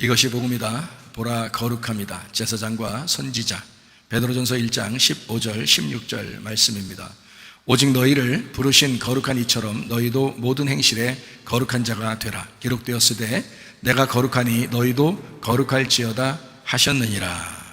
이것이 복음이다. 보라 거룩합니다. 제사장과 선지자. 베드로전서 1장 15절 16절 말씀입니다. 오직 너희를 부르신 거룩한 이처럼 너희도 모든 행실에 거룩한 자가 되라. 기록되었으되 내가 거룩하니 너희도 거룩할지어다 하셨느니라.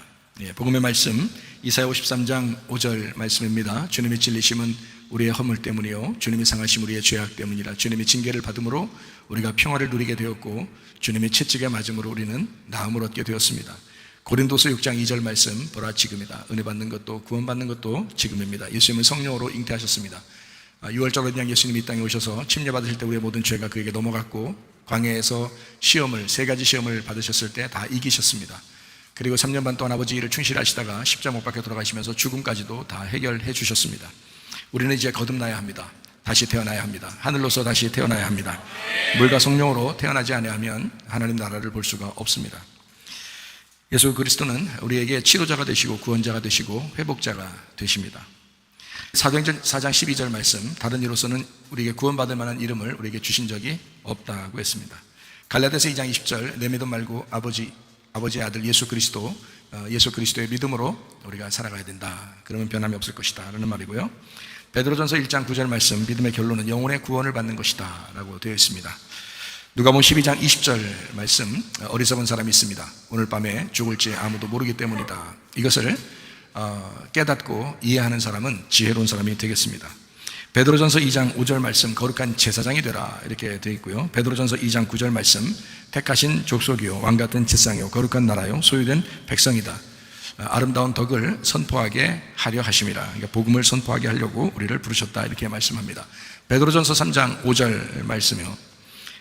복음의 말씀 이사야 53장 5절 말씀입니다. 주님의 찔리심은 우리의 허물 때문이요 주님의 상하심 우리의 죄악 때문이라. 주님의 징계를 받음으로 우리가 평화를 누리게 되었고 주님의 채찍에 맞음으로 우리는 나음을 얻게 되었습니다. 고린도서 6장 2절 말씀 보라 지금이다. 은혜 받는 것도 구원받는 것도 지금입니다. 예수님은 성령으로 잉태하셨습니다. 6월절 그냥 예수님이 이 땅에 오셔서 침례받으실 때 우리의 모든 죄가 그에게 넘어갔고 광야에서 시험을 3가지 시험을 받으셨을 때 다 이기셨습니다. 그리고 3년 반 동안 아버지 일을 충실하시다가 십자가 못 박혀 돌아가시면서 죽음까지도 다 해결해 주셨습니다. 우리는 이제 거듭나야 합니다. 다시 태어나야 합니다. 하늘로서 다시 태어나야 합니다. 물과 성령으로 태어나지 아니하면 하나님 나라를 볼 수가 없습니다. 예수 그리스도는 우리에게 치료자가 되시고 구원자가 되시고 회복자가 되십니다. 사도행전 4장 12절 말씀, 다른 이로서는 우리에게 구원받을 만한 이름을 우리에게 주신 적이 없다고 했습니다. 갈라디아서 2장 20절, 내 믿음 말고 아버지의 아들 예수 그리스도의 믿음으로 우리가 살아가야 된다. 그러면 변함이 없을 것이다 라는 말이고요. 베드로전서 1장 9절 말씀, 믿음의 결론은 영혼의 구원을 받는 것이다 라고 되어 있습니다. 누가복음 12장 20절 말씀, 어리석은 사람이 있습니다. 오늘 밤에 죽을지 아무도 모르기 때문이다. 이것을 깨닫고 이해하는 사람은 지혜로운 사람이 되겠습니다. 베드로전서 2장 5절 말씀, 거룩한 제사장이 되라 이렇게 되어 있고요. 베드로전서 2장 9절 말씀, 택하신 족속이요 왕같은 제사장이요 거룩한 나라요 소유된 백성이다. 아름다운 덕을 선포하게 하려 하심이라. 그러니까 복음을 선포하게 하려고 우리를 부르셨다 이렇게 말씀합니다. 베드로전서 3장 5절 말씀이요,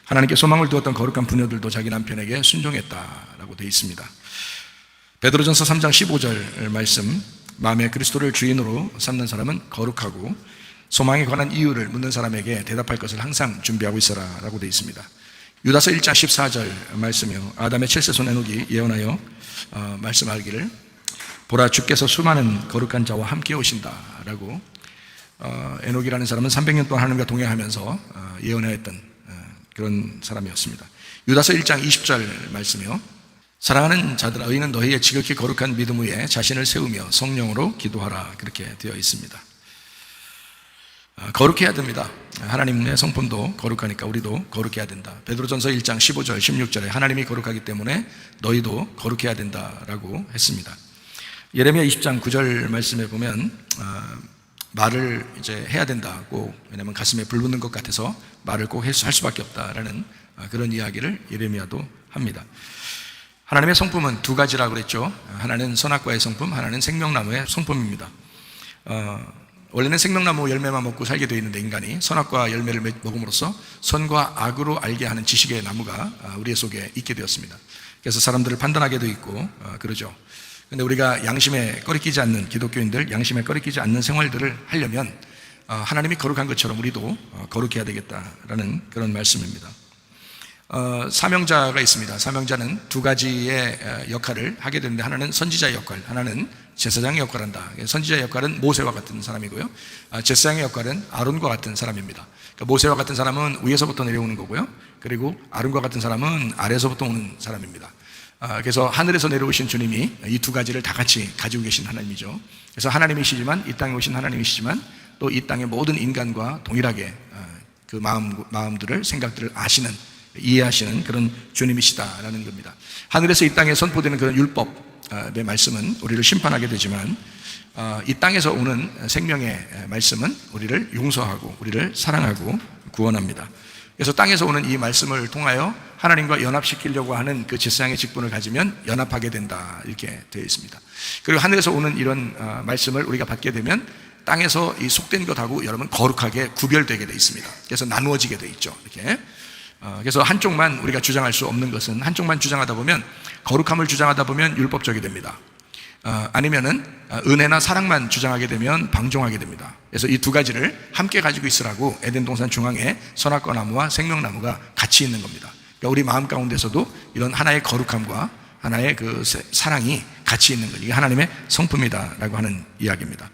하나님께 소망을 두었던 거룩한 부녀들도 자기 남편에게 순종했다라고 되어 있습니다. 베드로전서 3장 15절 말씀, 마음에 그리스도를 주인으로 삼는 사람은 거룩하고 소망에 관한 이유를 묻는 사람에게 대답할 것을 항상 준비하고 있어라 라고 되어 있습니다. 유다서 1장 14절 말씀이요, 아담의 7세손 에녹이 예언하여 말씀하기를 보라 주께서 수많은 거룩한 자와 함께 오신다 라고, 에녹이라는 사람은 300년 동안 하나님과 동행하면서 예언하였던 그런 사람이었습니다. 유다서 1장 20절 말씀이요, 사랑하는 자들아 너희는 너희의 지극히 거룩한 믿음 위에 자신을 세우며 성령으로 기도하라 그렇게 되어 있습니다. 거룩해야 됩니다. 하나님의 성품도 거룩하니까 우리도 거룩해야 된다. 베드로전서 1장 15절 16절에 하나님이 거룩하기 때문에 너희도 거룩해야 된다라고 했습니다. 예레미야 20장 9절 말씀에 보면 말을 이제 해야 된다고, 왜냐하면 가슴에 불 붙는 것 같아서 말을 꼭 할 수밖에 없다라는 그런 이야기를 예레미야도 합니다. 하나님의 성품은 2가지라고 그랬죠. 하나는 선악과의 성품, 하나는 생명나무의 성품입니다. 원래는 생명나무 열매만 먹고 살게 되어 있는데 인간이 선악과 열매를 먹음으로써 선과 악으로 알게 하는 지식의 나무가 우리 속에 있게 되었습니다. 그래서 사람들을 판단하게 되어 있고 그러죠. 근데 우리가 양심에 꺼리끼지 않는 기독교인들, 양심에 꺼리끼지 않는 생활들을 하려면 하나님이 거룩한 것처럼 우리도 거룩해야 되겠다라는 그런 말씀입니다. 사명자가 있습니다. 사명자는 2가지의 역할을 하게 되는데, 하나는 선지자의 역할, 하나는 제사장의 역할을 한다. 선지자의 역할은 모세와 같은 사람이고요, 제사장의 역할은 아론과 같은 사람입니다. 그러니까 모세와 같은 사람은 위에서부터 내려오는 거고요, 그리고 아론과 같은 사람은 아래에서부터 오는 사람입니다. 그래서 하늘에서 내려오신 주님이 이 2가지를 다 같이 가지고 계신 하나님이죠. 그래서 하나님이시지만, 이 땅에 오신 하나님이시지만 또 이 땅의 모든 인간과 동일하게 그 마음들을, 생각들을 아시는, 이해하시는 그런 주님이시다라는 겁니다. 하늘에서 이 땅에 선포되는 그런 율법의 말씀은 우리를 심판하게 되지만, 이 땅에서 오는 생명의 말씀은 우리를 용서하고 우리를 사랑하고 구원합니다. 그래서 땅에서 오는 이 말씀을 통하여 하나님과 연합시키려고 하는 그 제사장의 직분을 가지면 연합하게 된다 이렇게 되어 있습니다. 그리고 하늘에서 오는 이런 말씀을 우리가 받게 되면 땅에서 이 속된 것하고 여러분 거룩하게 구별되게 되어 있습니다. 그래서 나누어지게 되어 있죠. 이렇게. 그래서 한쪽만 우리가 주장할 수 없는 것은, 한쪽만 주장하다 보면, 거룩함을 주장하다 보면 율법적이 됩니다. 아니면은 은혜나 사랑만 주장하게 되면 방종하게 됩니다. 그래서 이 2가지를 함께 가지고 있으라고 에덴 동산 중앙에 선악과 나무와 생명나무가 같이 있는 겁니다. 그러니까 우리 마음 가운데서도 이런 하나의 거룩함과 하나의 그 사랑이 같이 있는 것, 이게 하나님의 성품이다라고 하는 이야기입니다.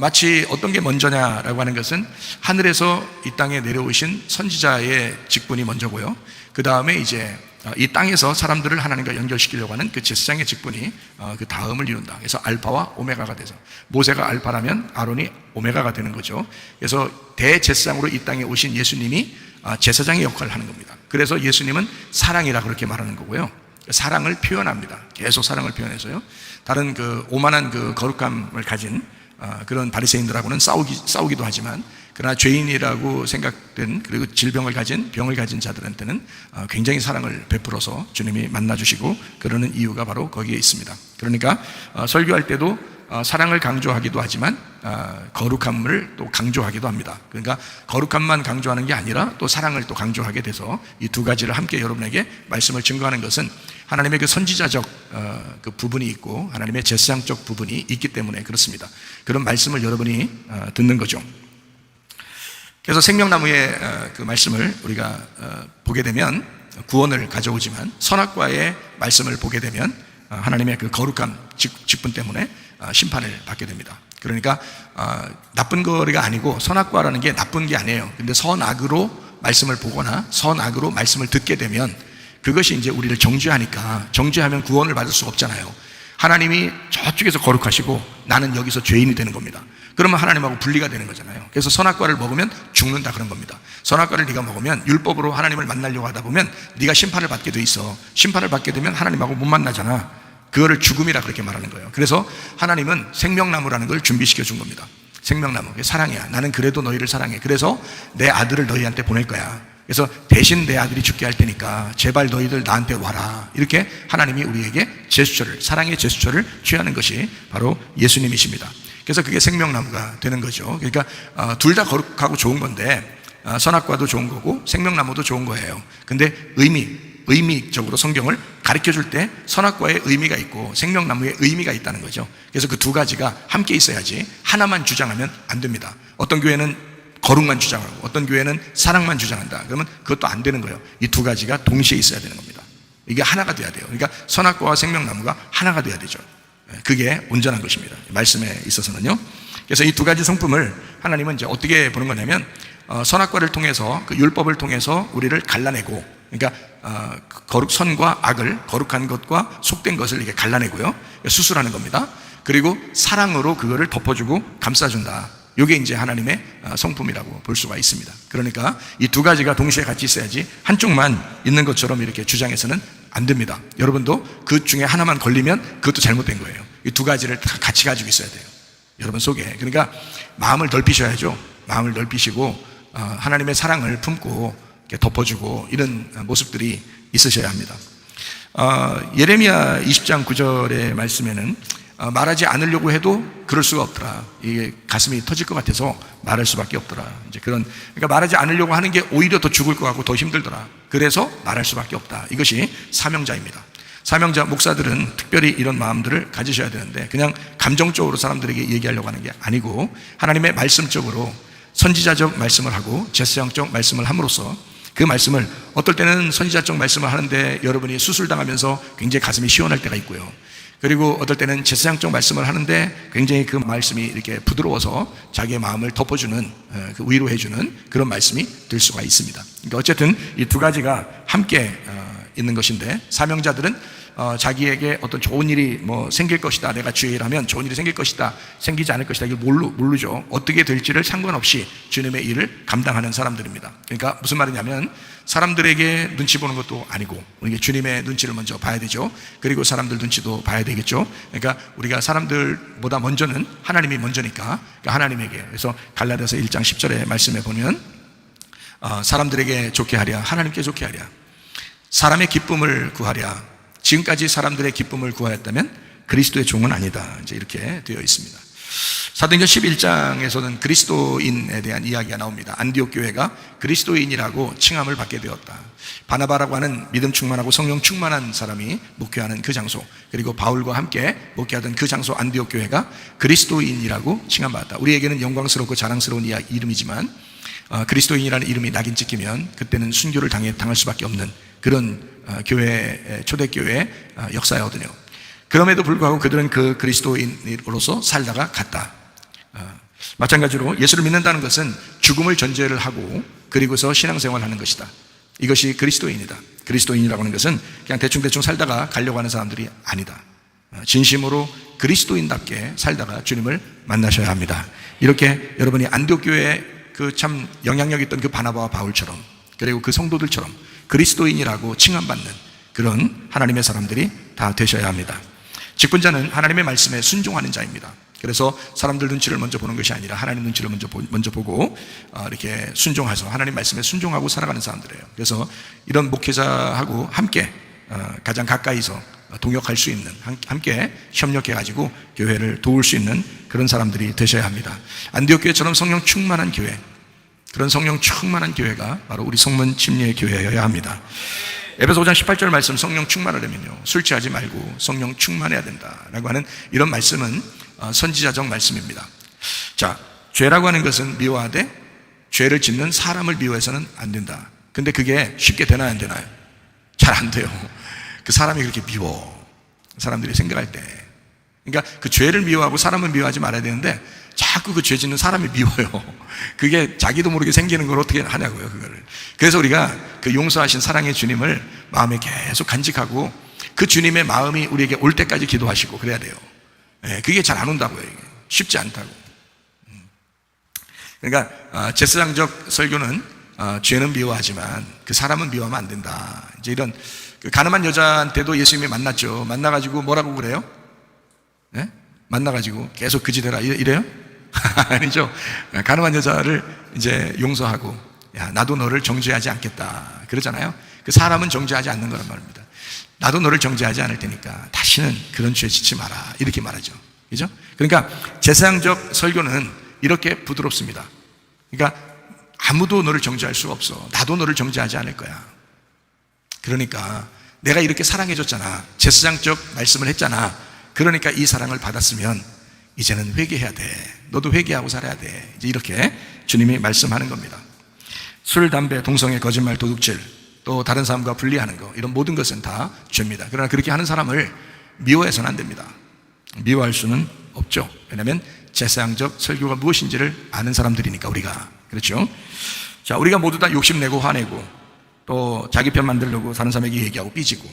마치 어떤 게 먼저냐라고 하는 것은 하늘에서 이 땅에 내려오신 선지자의 직분이 먼저고요, 그 다음에 이제 이 땅에서 사람들을 하나님과 연결시키려고 하는 그 제사장의 직분이 그 다음을 이룬다. 그래서 알파와 오메가가 돼서 모세가 알파라면 아론이 오메가가 되는 거죠. 그래서 대제사장으로 이 땅에 오신 예수님이 제사장의 역할을 하는 겁니다. 그래서 예수님은 사랑이라 그렇게 말하는 거고요. 사랑을 표현합니다. 계속 사랑을 표현해서요. 다른 그 오만한 그 거룩함을 가진 그런 바리새인들하고는 싸우기도 하지만, 그러나 죄인이라고 생각된 그리고 질병을 가진 병을 가진 자들한테는 굉장히 사랑을 베풀어서 주님이 만나주시고 그러는 이유가 바로 거기에 있습니다. 그러니까 설교할 때도 사랑을 강조하기도 하지만 거룩함을 또 강조하기도 합니다. 그러니까 거룩함만 강조하는 게 아니라 또 사랑을 또 강조하게 돼서 이 두 가지를 함께 여러분에게 말씀을 증거하는 것은 하나님의 그 선지자적 그 부분이 있고 하나님의 제사장적 부분이 있기 때문에 그렇습니다. 그런 말씀을 여러분이 듣는 거죠. 그래서 생명나무의 그 말씀을 우리가 보게 되면 구원을 가져오지만, 선악과의 말씀을 보게 되면 하나님의 그 거룩한 직분 때문에 심판을 받게 됩니다. 그러니까 나쁜 거리가 아니고, 선악과라는 게 나쁜 게 아니에요. 근데 선악으로 말씀을 보거나 선악으로 말씀을 듣게 되면 그것이 이제 우리를 정죄하니까, 정죄하면 구원을 받을 수가 없잖아요. 하나님이 저쪽에서 거룩하시고 나는 여기서 죄인이 되는 겁니다. 그러면 하나님하고 분리가 되는 거잖아요. 그래서 선악과를 먹으면 죽는다 그런 겁니다. 선악과를 네가 먹으면 율법으로 하나님을 만나려고 하다 보면 네가 심판을 받게 돼 있어. 심판을 받게 되면 하나님하고 못 만나잖아. 그거를 죽음이라 그렇게 말하는 거예요. 그래서 하나님은 생명나무라는 걸 준비시켜 준 겁니다. 생명나무, 그게 사랑이야. 나는 그래도 너희를 사랑해. 그래서 내 아들을 너희한테 보낼 거야. 그래서 대신 내 아들이 죽게 할 테니까 제발 너희들 나한테 와라. 이렇게 하나님이 우리에게 제스처를, 사랑의 제스처를 취하는 것이 바로 예수님이십니다. 그래서 그게 생명나무가 되는 거죠. 그러니까 둘 다 거룩하고 좋은 건데, 선악과도 좋은 거고 생명나무도 좋은 거예요. 근데 의미적으로 성경을 가르쳐 줄 때 선악과의 의미가 있고 생명나무의 의미가 있다는 거죠. 그래서 그 두 가지가 함께 있어야지 하나만 주장하면 안 됩니다. 어떤 교회는 거룩만 주장하고 어떤 교회는 사랑만 주장한다. 그러면 그것도 안 되는 거예요. 이 두 가지가 동시에 있어야 되는 겁니다. 이게 하나가 돼야 돼요. 그러니까 선악과와 생명나무가 하나가 돼야 되죠. 그게 온전한 것입니다. 말씀에 있어서는요. 그래서 이 두 가지 성품을 하나님은 이제 어떻게 보는 거냐면, 선악과를 통해서, 그 율법을 통해서 우리를 갈라내고, 그러니까 선과 악을, 거룩한 것과 속된 것을 이렇게 갈라내고요, 수술하는 겁니다. 그리고 사랑으로 그거를 덮어주고 감싸준다. 이게 이제 하나님의 성품이라고 볼 수가 있습니다. 그러니까 이 두 가지가 동시에 같이 있어야지 한쪽만 있는 것처럼 이렇게 주장해서는 안 됩니다. 여러분도 그 중에 하나만 걸리면 그것도 잘못된 거예요. 이 두 가지를 다 같이 가지고 있어야 돼요. 여러분 속에. 그러니까 마음을 넓히셔야죠. 마음을 넓히시고 하나님의 사랑을 품고 덮어주고 이런 모습들이 있으셔야 합니다. 예레미야 20장 9절의 말씀에는 말하지 않으려고 해도 그럴 수가 없더라. 이게 가슴이 터질 것 같아서 말할 수밖에 없더라. 이제 그러니까 말하지 않으려고 하는 게 오히려 더 죽을 것 같고 더 힘들더라. 그래서 말할 수밖에 없다. 이것이 사명자입니다. 사명자, 목사들은 특별히 이런 마음들을 가지셔야 되는데, 그냥 감정적으로 사람들에게 얘기하려고 하는 게 아니고 하나님의 말씀적으로 선지자적 말씀을 하고 제사장적 말씀을 함으로써, 그 말씀을 어떨 때는 선지자적 말씀을 하는데 여러분이 수술당하면서 굉장히 가슴이 시원할 때가 있고요, 그리고 어떨 때는 제사장적 말씀을 하는데 굉장히 그 말씀이 이렇게 부드러워서 자기의 마음을 덮어주는, 그 위로해주는 그런 말씀이 될 수가 있습니다. 그러니까 어쨌든 이 두 가지가 함께 있는 것인데, 사명자들은 자기에게 어떤 좋은 일이 생길 것이다, 내가 주의 일하면 좋은 일이 생길 것이다, 생기지 않을 것이다, 이걸 모르죠. 어떻게 될지를 상관없이 주님의 일을 감당하는 사람들입니다. 그러니까 무슨 말이냐면, 사람들에게 눈치 보는 것도 아니고 우리가 주님의 눈치를 먼저 봐야 되죠. 그리고 사람들 눈치도 봐야 되겠죠. 그러니까 우리가 사람들보다 먼저는 하나님이 먼저니까, 그러니까 하나님에게, 그래서 갈라디아서 1장 10절의 말씀에 보면 사람들에게 좋게 하랴, 하나님께 좋게 하랴, 사람의 기쁨을 구하랴, 지금까지 사람들의 기쁨을 구하였다면 그리스도의 종은 아니다. 이제 이렇게 되어 있습니다. 사도행전 11장에서는 그리스도인에 대한 이야기가 나옵니다. 안디옥 교회가 그리스도인이라고 칭함을 받게 되었다. 바나바라고 하는 믿음 충만하고 성령 충만한 사람이 목회하는 그 장소, 그리고 바울과 함께 목회하던 그 장소 안디옥 교회가 그리스도인이라고 칭함받았다. 우리에게는 영광스럽고 자랑스러운 이름이지만 그리스도인이라는 이름이 낙인 찍히면 그때는 순교를 당할 수밖에 없는 그런 교회, 초대교회의 역사였거든요. 그럼에도 불구하고 그들은 그 그리스도인으로서 살다가 갔다. 마찬가지로 예수를 믿는다는 것은 죽음을 전제를 하고 그리고서 신앙생활을 하는 것이다. 이것이 그리스도인이다. 그리스도인이라고 하는 것은 그냥 대충대충 살다가 가려고 하는 사람들이 아니다. 진심으로 그리스도인답게 살다가 주님을 만나셔야 합니다. 이렇게 여러분이 안디옥 교회에 그 참 영향력 있던 그 바나바와 바울처럼, 그리고 그 성도들처럼 그리스도인이라고 칭함받는 그런 하나님의 사람들이 다 되셔야 합니다. 직분자는 하나님의 말씀에 순종하는 자입니다. 그래서 사람들 눈치를 먼저 보는 것이 아니라 하나님 눈치를 먼저 보고 이렇게 순종해서 하나님 말씀에 순종하고 살아가는 사람들이에요. 그래서 이런 목회자하고 함께 가장 가까이서 동역할 수 있는, 함께 협력해가지고 교회를 도울 수 있는 그런 사람들이 되셔야 합니다. 안디옥 교회처럼 성령 충만한 교회, 그런 성령 충만한 교회가 바로 우리 성문 침례 교회여야 합니다. 에베소 5장 18절 말씀, 성령 충만하려면요 술 취하지 말고 성령 충만해야 된다라고 하는 이런 말씀은 선지자적 말씀입니다. 자, 죄라고 하는 것은 미워하되 죄를 짓는 사람을 미워해서는 안 된다. 근데 그게 쉽게 되나요, 안 되나요? 잘 안 돼요. 그 사람이 그렇게 미워, 사람들이 생각할 때. 그러니까 그 죄를 미워하고 사람을 미워하지 말아야 되는데 자꾸 그 죄 짓는 사람이 미워요. 그게 자기도 모르게 생기는 걸 어떻게 하냐고요, 그거를. 그래서 우리가 그 용서하신 사랑의 주님을 마음에 계속 간직하고 그 주님의 마음이 우리에게 올 때까지 기도하시고 그래야 돼요. 그게 잘 안 온다고요. 이게 쉽지 않다고. 그러니까 제사장적 설교는 죄는 미워하지만 그 사람은 미워하면 안 된다. 이제 이런 그 가늠한 여자한테도 예수님이 만났죠. 만나가지고 뭐라고 그래요? 네? 만나가지고 계속 그 짓해라 이래요? 아니죠. 가늠한 여자를 이제 용서하고, 야, 나도 너를 정죄하지 않겠다 그러잖아요. 그 사람은 정죄하지 않는 거란 말입니다. 나도 너를 정죄하지 않을 테니까 다시는 그런 죄 짓지 마라 이렇게 말하죠. 그죠? 그러니까 제사장적 설교는 이렇게 부드럽습니다. 그러니까 아무도 너를 정죄할 수가 없어. 나도 너를 정죄하지 않을 거야. 그러니까 내가 이렇게 사랑해줬잖아. 제사장적 말씀을 했잖아. 그러니까 이 사랑을 받았으면 이제는 회개해야 돼. 너도 회개하고 살아야 돼. 이제 이렇게 주님이 말씀하는 겁니다. 술, 담배, 동성애, 거짓말, 도둑질, 또 다른 사람과 분리하는 거, 이런 모든 것은 다 죄입니다. 그러나 그렇게 하는 사람을 미워해서는 안 됩니다. 미워할 수는 없죠. 왜냐하면 제사장적 설교가 무엇인지를 아는 사람들이니까 우리가. 그렇죠? 자, 우리가 모두 다 욕심내고 화내고 또 자기 편 만들려고 다른 사람에게 얘기하고 삐지고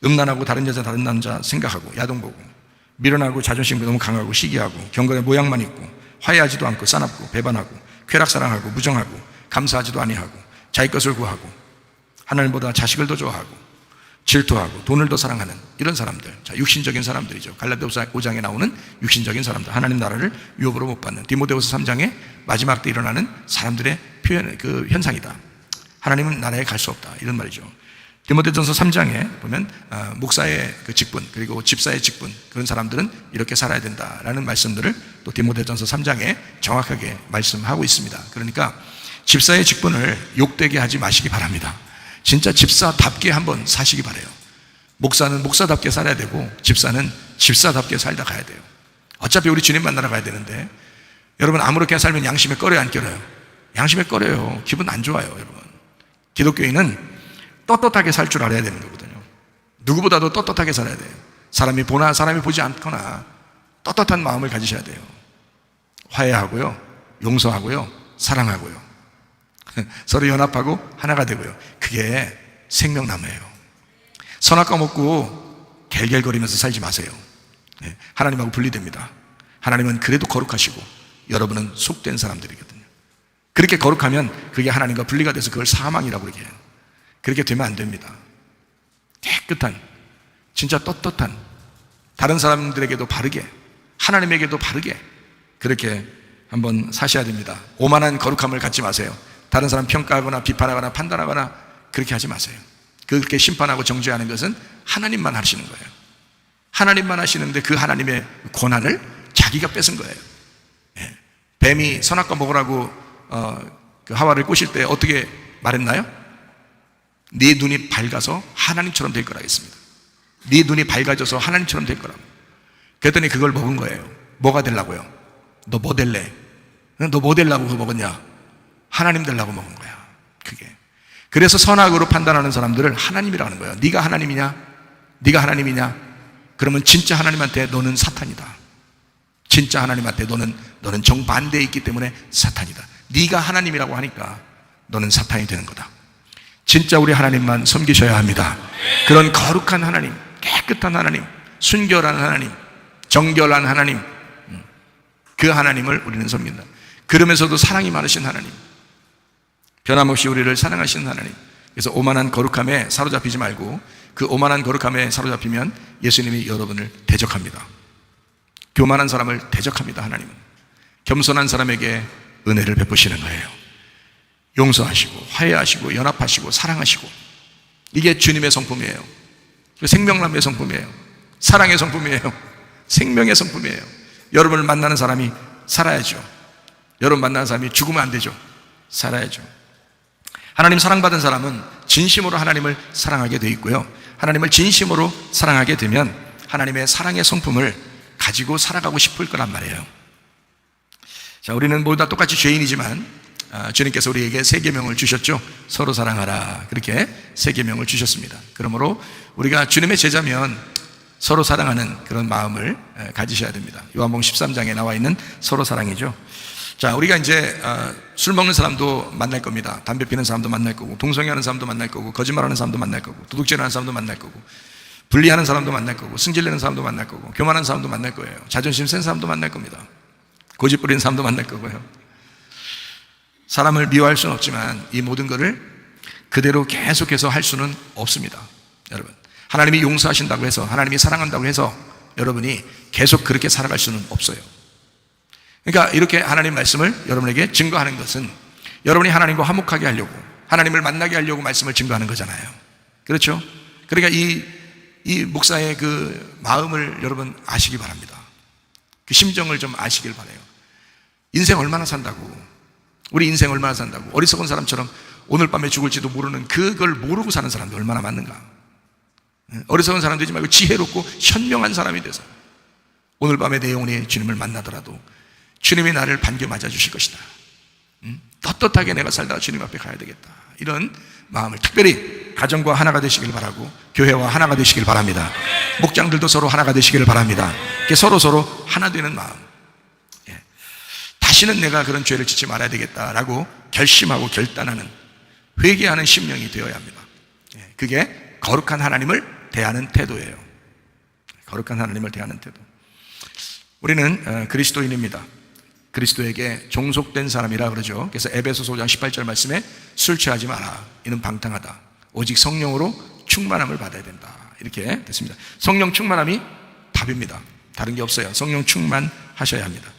음란하고 다른 여자 다른 남자 생각하고 야동보고 미련하고 자존심이 너무 강하고 시기하고 경건의 모양만 있고 화해하지도 않고 싸납고 배반하고 쾌락사랑하고 무정하고 감사하지도 아니하고 자기 것을 구하고 하나님보다 자식을 더 좋아하고 질투하고 돈을 더 사랑하는 이런 사람들, 자, 육신적인 사람들이죠. 갈라디아서 5장에 나오는 육신적인 사람들, 하나님 나라를 유업으로 못 받는, 디모데후서 3장에 마지막 때 일어나는 사람들의 표현, 그 현상이다. 하나님은 나라에 갈 수 없다 이런 말이죠. 디모데전서 3장에 보면 목사의 그 직분 그리고 집사의 직분, 그런 사람들은 이렇게 살아야 된다라는 말씀들을 또 디모데전서 3장에 정확하게 말씀하고 있습니다. 그러니까 집사의 직분을 욕되게 하지 마시기 바랍니다. 진짜 집사답게 한번 사시기 바라요. 목사는 목사답게 살아야 되고 집사는 집사답게 살다 가야 돼요. 어차피 우리 주님 만나러 가야 되는데 여러분 아무렇게 살면 양심에 꺼려요, 안 꺼려요? 양심에 꺼려요. 기분 안 좋아요, 여러분. 기독교인은 떳떳하게 살 줄 알아야 되는 거거든요. 누구보다도 떳떳하게 살아야 돼요. 사람이 보나 사람이 보지 않거나 떳떳한 마음을 가지셔야 돼요. 화해하고요, 용서하고요, 사랑하고요, 서로 연합하고 하나가 되고요. 그게 생명나무예요. 선악과 먹고 갤갤거리면서 살지 마세요. 하나님하고 분리됩니다. 하나님은 그래도 거룩하시고 여러분은 속된 사람들이거든요. 그렇게 거룩하면 그게 하나님과 분리가 돼서 그걸 사망이라고 그러게 해요. 그렇게 되면 안 됩니다. 깨끗한, 진짜 떳떳한, 다른 사람들에게도 바르게, 하나님에게도 바르게 그렇게 한번 사셔야 됩니다. 오만한 거룩함을 갖지 마세요. 다른 사람 평가하거나 비판하거나 판단하거나 그렇게 하지 마세요. 그렇게 심판하고 정죄하는 것은 하나님만 하시는 거예요. 하나님만 하시는데 그 하나님의 권한을 자기가 뺏은 거예요. 뱀이 선악과 먹으라고 그 하와를 꼬실 때 어떻게 말했나요? 네 눈이 밝아서 하나님처럼 될 거라 했습니다. 네 눈이 밝아져서 하나님처럼 될 거라고. 그랬더니 그걸 먹은 거예요. 뭐가 되려고요? 너 뭐 될래? 너 뭐 되려고 그거 먹었냐? 하나님 되려고 먹은 거야. 그게. 그래서 선악으로 판단하는 사람들을 하나님이라고 하는 거예요. 네가 하나님이냐? 네가 하나님이냐? 그러면 진짜 하나님한테 너는 사탄이다. 진짜 하나님한테 너는 정반대에 있기 때문에 사탄이다. 네가 하나님이라고 하니까 너는 사탄이 되는 거다. 진짜 우리 하나님만 섬기셔야 합니다. 그런 거룩한 하나님, 깨끗한 하나님, 순결한 하나님, 정결한 하나님, 그 하나님을 우리는 섬긴다. 그러면서도 사랑이 많으신 하나님, 변함없이 우리를 사랑하시는 하나님. 그래서 오만한 거룩함에 사로잡히지 말고, 그 오만한 거룩함에 사로잡히면 예수님이 여러분을 대적합니다. 교만한 사람을 대적합니다. 하나님은 겸손한 사람에게 은혜를 베푸시는 거예요. 용서하시고 화해하시고 연합하시고 사랑하시고, 이게 주님의 성품이에요. 생명남의 성품이에요. 사랑의 성품이에요. 생명의 성품이에요. 여러분을 만나는 사람이 살아야죠. 여러분 만나는 사람이 죽으면 안 되죠. 살아야죠. 하나님 사랑받은 사람은 진심으로 하나님을 사랑하게 돼 있고요, 하나님을 진심으로 사랑하게 되면 하나님의 사랑의 성품을 가지고 살아가고 싶을 거란 말이에요. 자, 우리는 모두 다 똑같이 죄인이지만 주님께서 우리에게 세 계명을 주셨죠. 서로 사랑하라, 그렇게 세 계명을 주셨습니다. 그러므로 우리가 주님의 제자면 서로 사랑하는 그런 마음을 가지셔야 됩니다. 요한복음 13장에 나와 있는 서로 사랑이죠. 자, 우리가 이제 술 먹는 사람도 만날 겁니다. 담배 피는 사람도 만날 거고, 동성애하는 사람도 만날 거고, 거짓말하는 사람도 만날 거고, 도둑질하는 사람도 만날 거고, 분리하는 사람도 만날 거고, 승질내는 사람도 만날 거고, 교만한 사람도 만날 거예요. 자존심 센 사람도 만날 겁니다. 고집 부리는 사람도 만날 거고요. 사람을 미워할 수는 없지만 이 모든 것을 그대로 계속해서 할 수는 없습니다. 여러분, 하나님이 용서하신다고 해서, 하나님이 사랑한다고 해서 여러분이 계속 그렇게 살아갈 수는 없어요. 그러니까 이렇게 하나님 말씀을 여러분에게 증거하는 것은 여러분이 하나님과 화목하게 하려고, 하나님을 만나게 하려고 말씀을 증거하는 거잖아요. 그렇죠? 그러니까 이 목사의 그 마음을 여러분 아시기 바랍니다. 그 심정을 좀 아시길 바라요. 인생 얼마나 산다고, 우리 인생 얼마나 산다고, 어리석은 사람처럼 오늘 밤에 죽을지도 모르는 그걸 모르고 사는 사람도 얼마나 많은가. 어리석은 사람 되지 말고 지혜롭고 현명한 사람이 돼서 오늘 밤에 내 영혼이 주님을 만나더라도 주님이 나를 반겨 맞아주실 것이다. 떳떳하게 내가 살다가 주님 앞에 가야 되겠다. 이런 마음을, 특별히 가정과 하나가 되시길 바라고, 교회와 하나가 되시길 바랍니다. 목장들도 서로 하나가 되시길 바랍니다. 서로 하나 되는 마음. 다시는 내가 그런 죄를 짓지 말아야 되겠다라고 결심하고 결단하는, 회개하는 심령이 되어야 합니다. 그게 거룩한 하나님을 대하는 태도예요. 거룩한 하나님을 대하는 태도. 우리는 그리스도인입니다. 그리스도에게 종속된 사람이라 그러죠. 그래서 에베소서 5장 18절 말씀에 술 취하지 마라, 이는 방탕하다. 오직 성령으로 충만함을 받아야 된다, 이렇게 됐습니다. 성령 충만함이 답입니다. 다른 게 없어요. 성령 충만하셔야 합니다.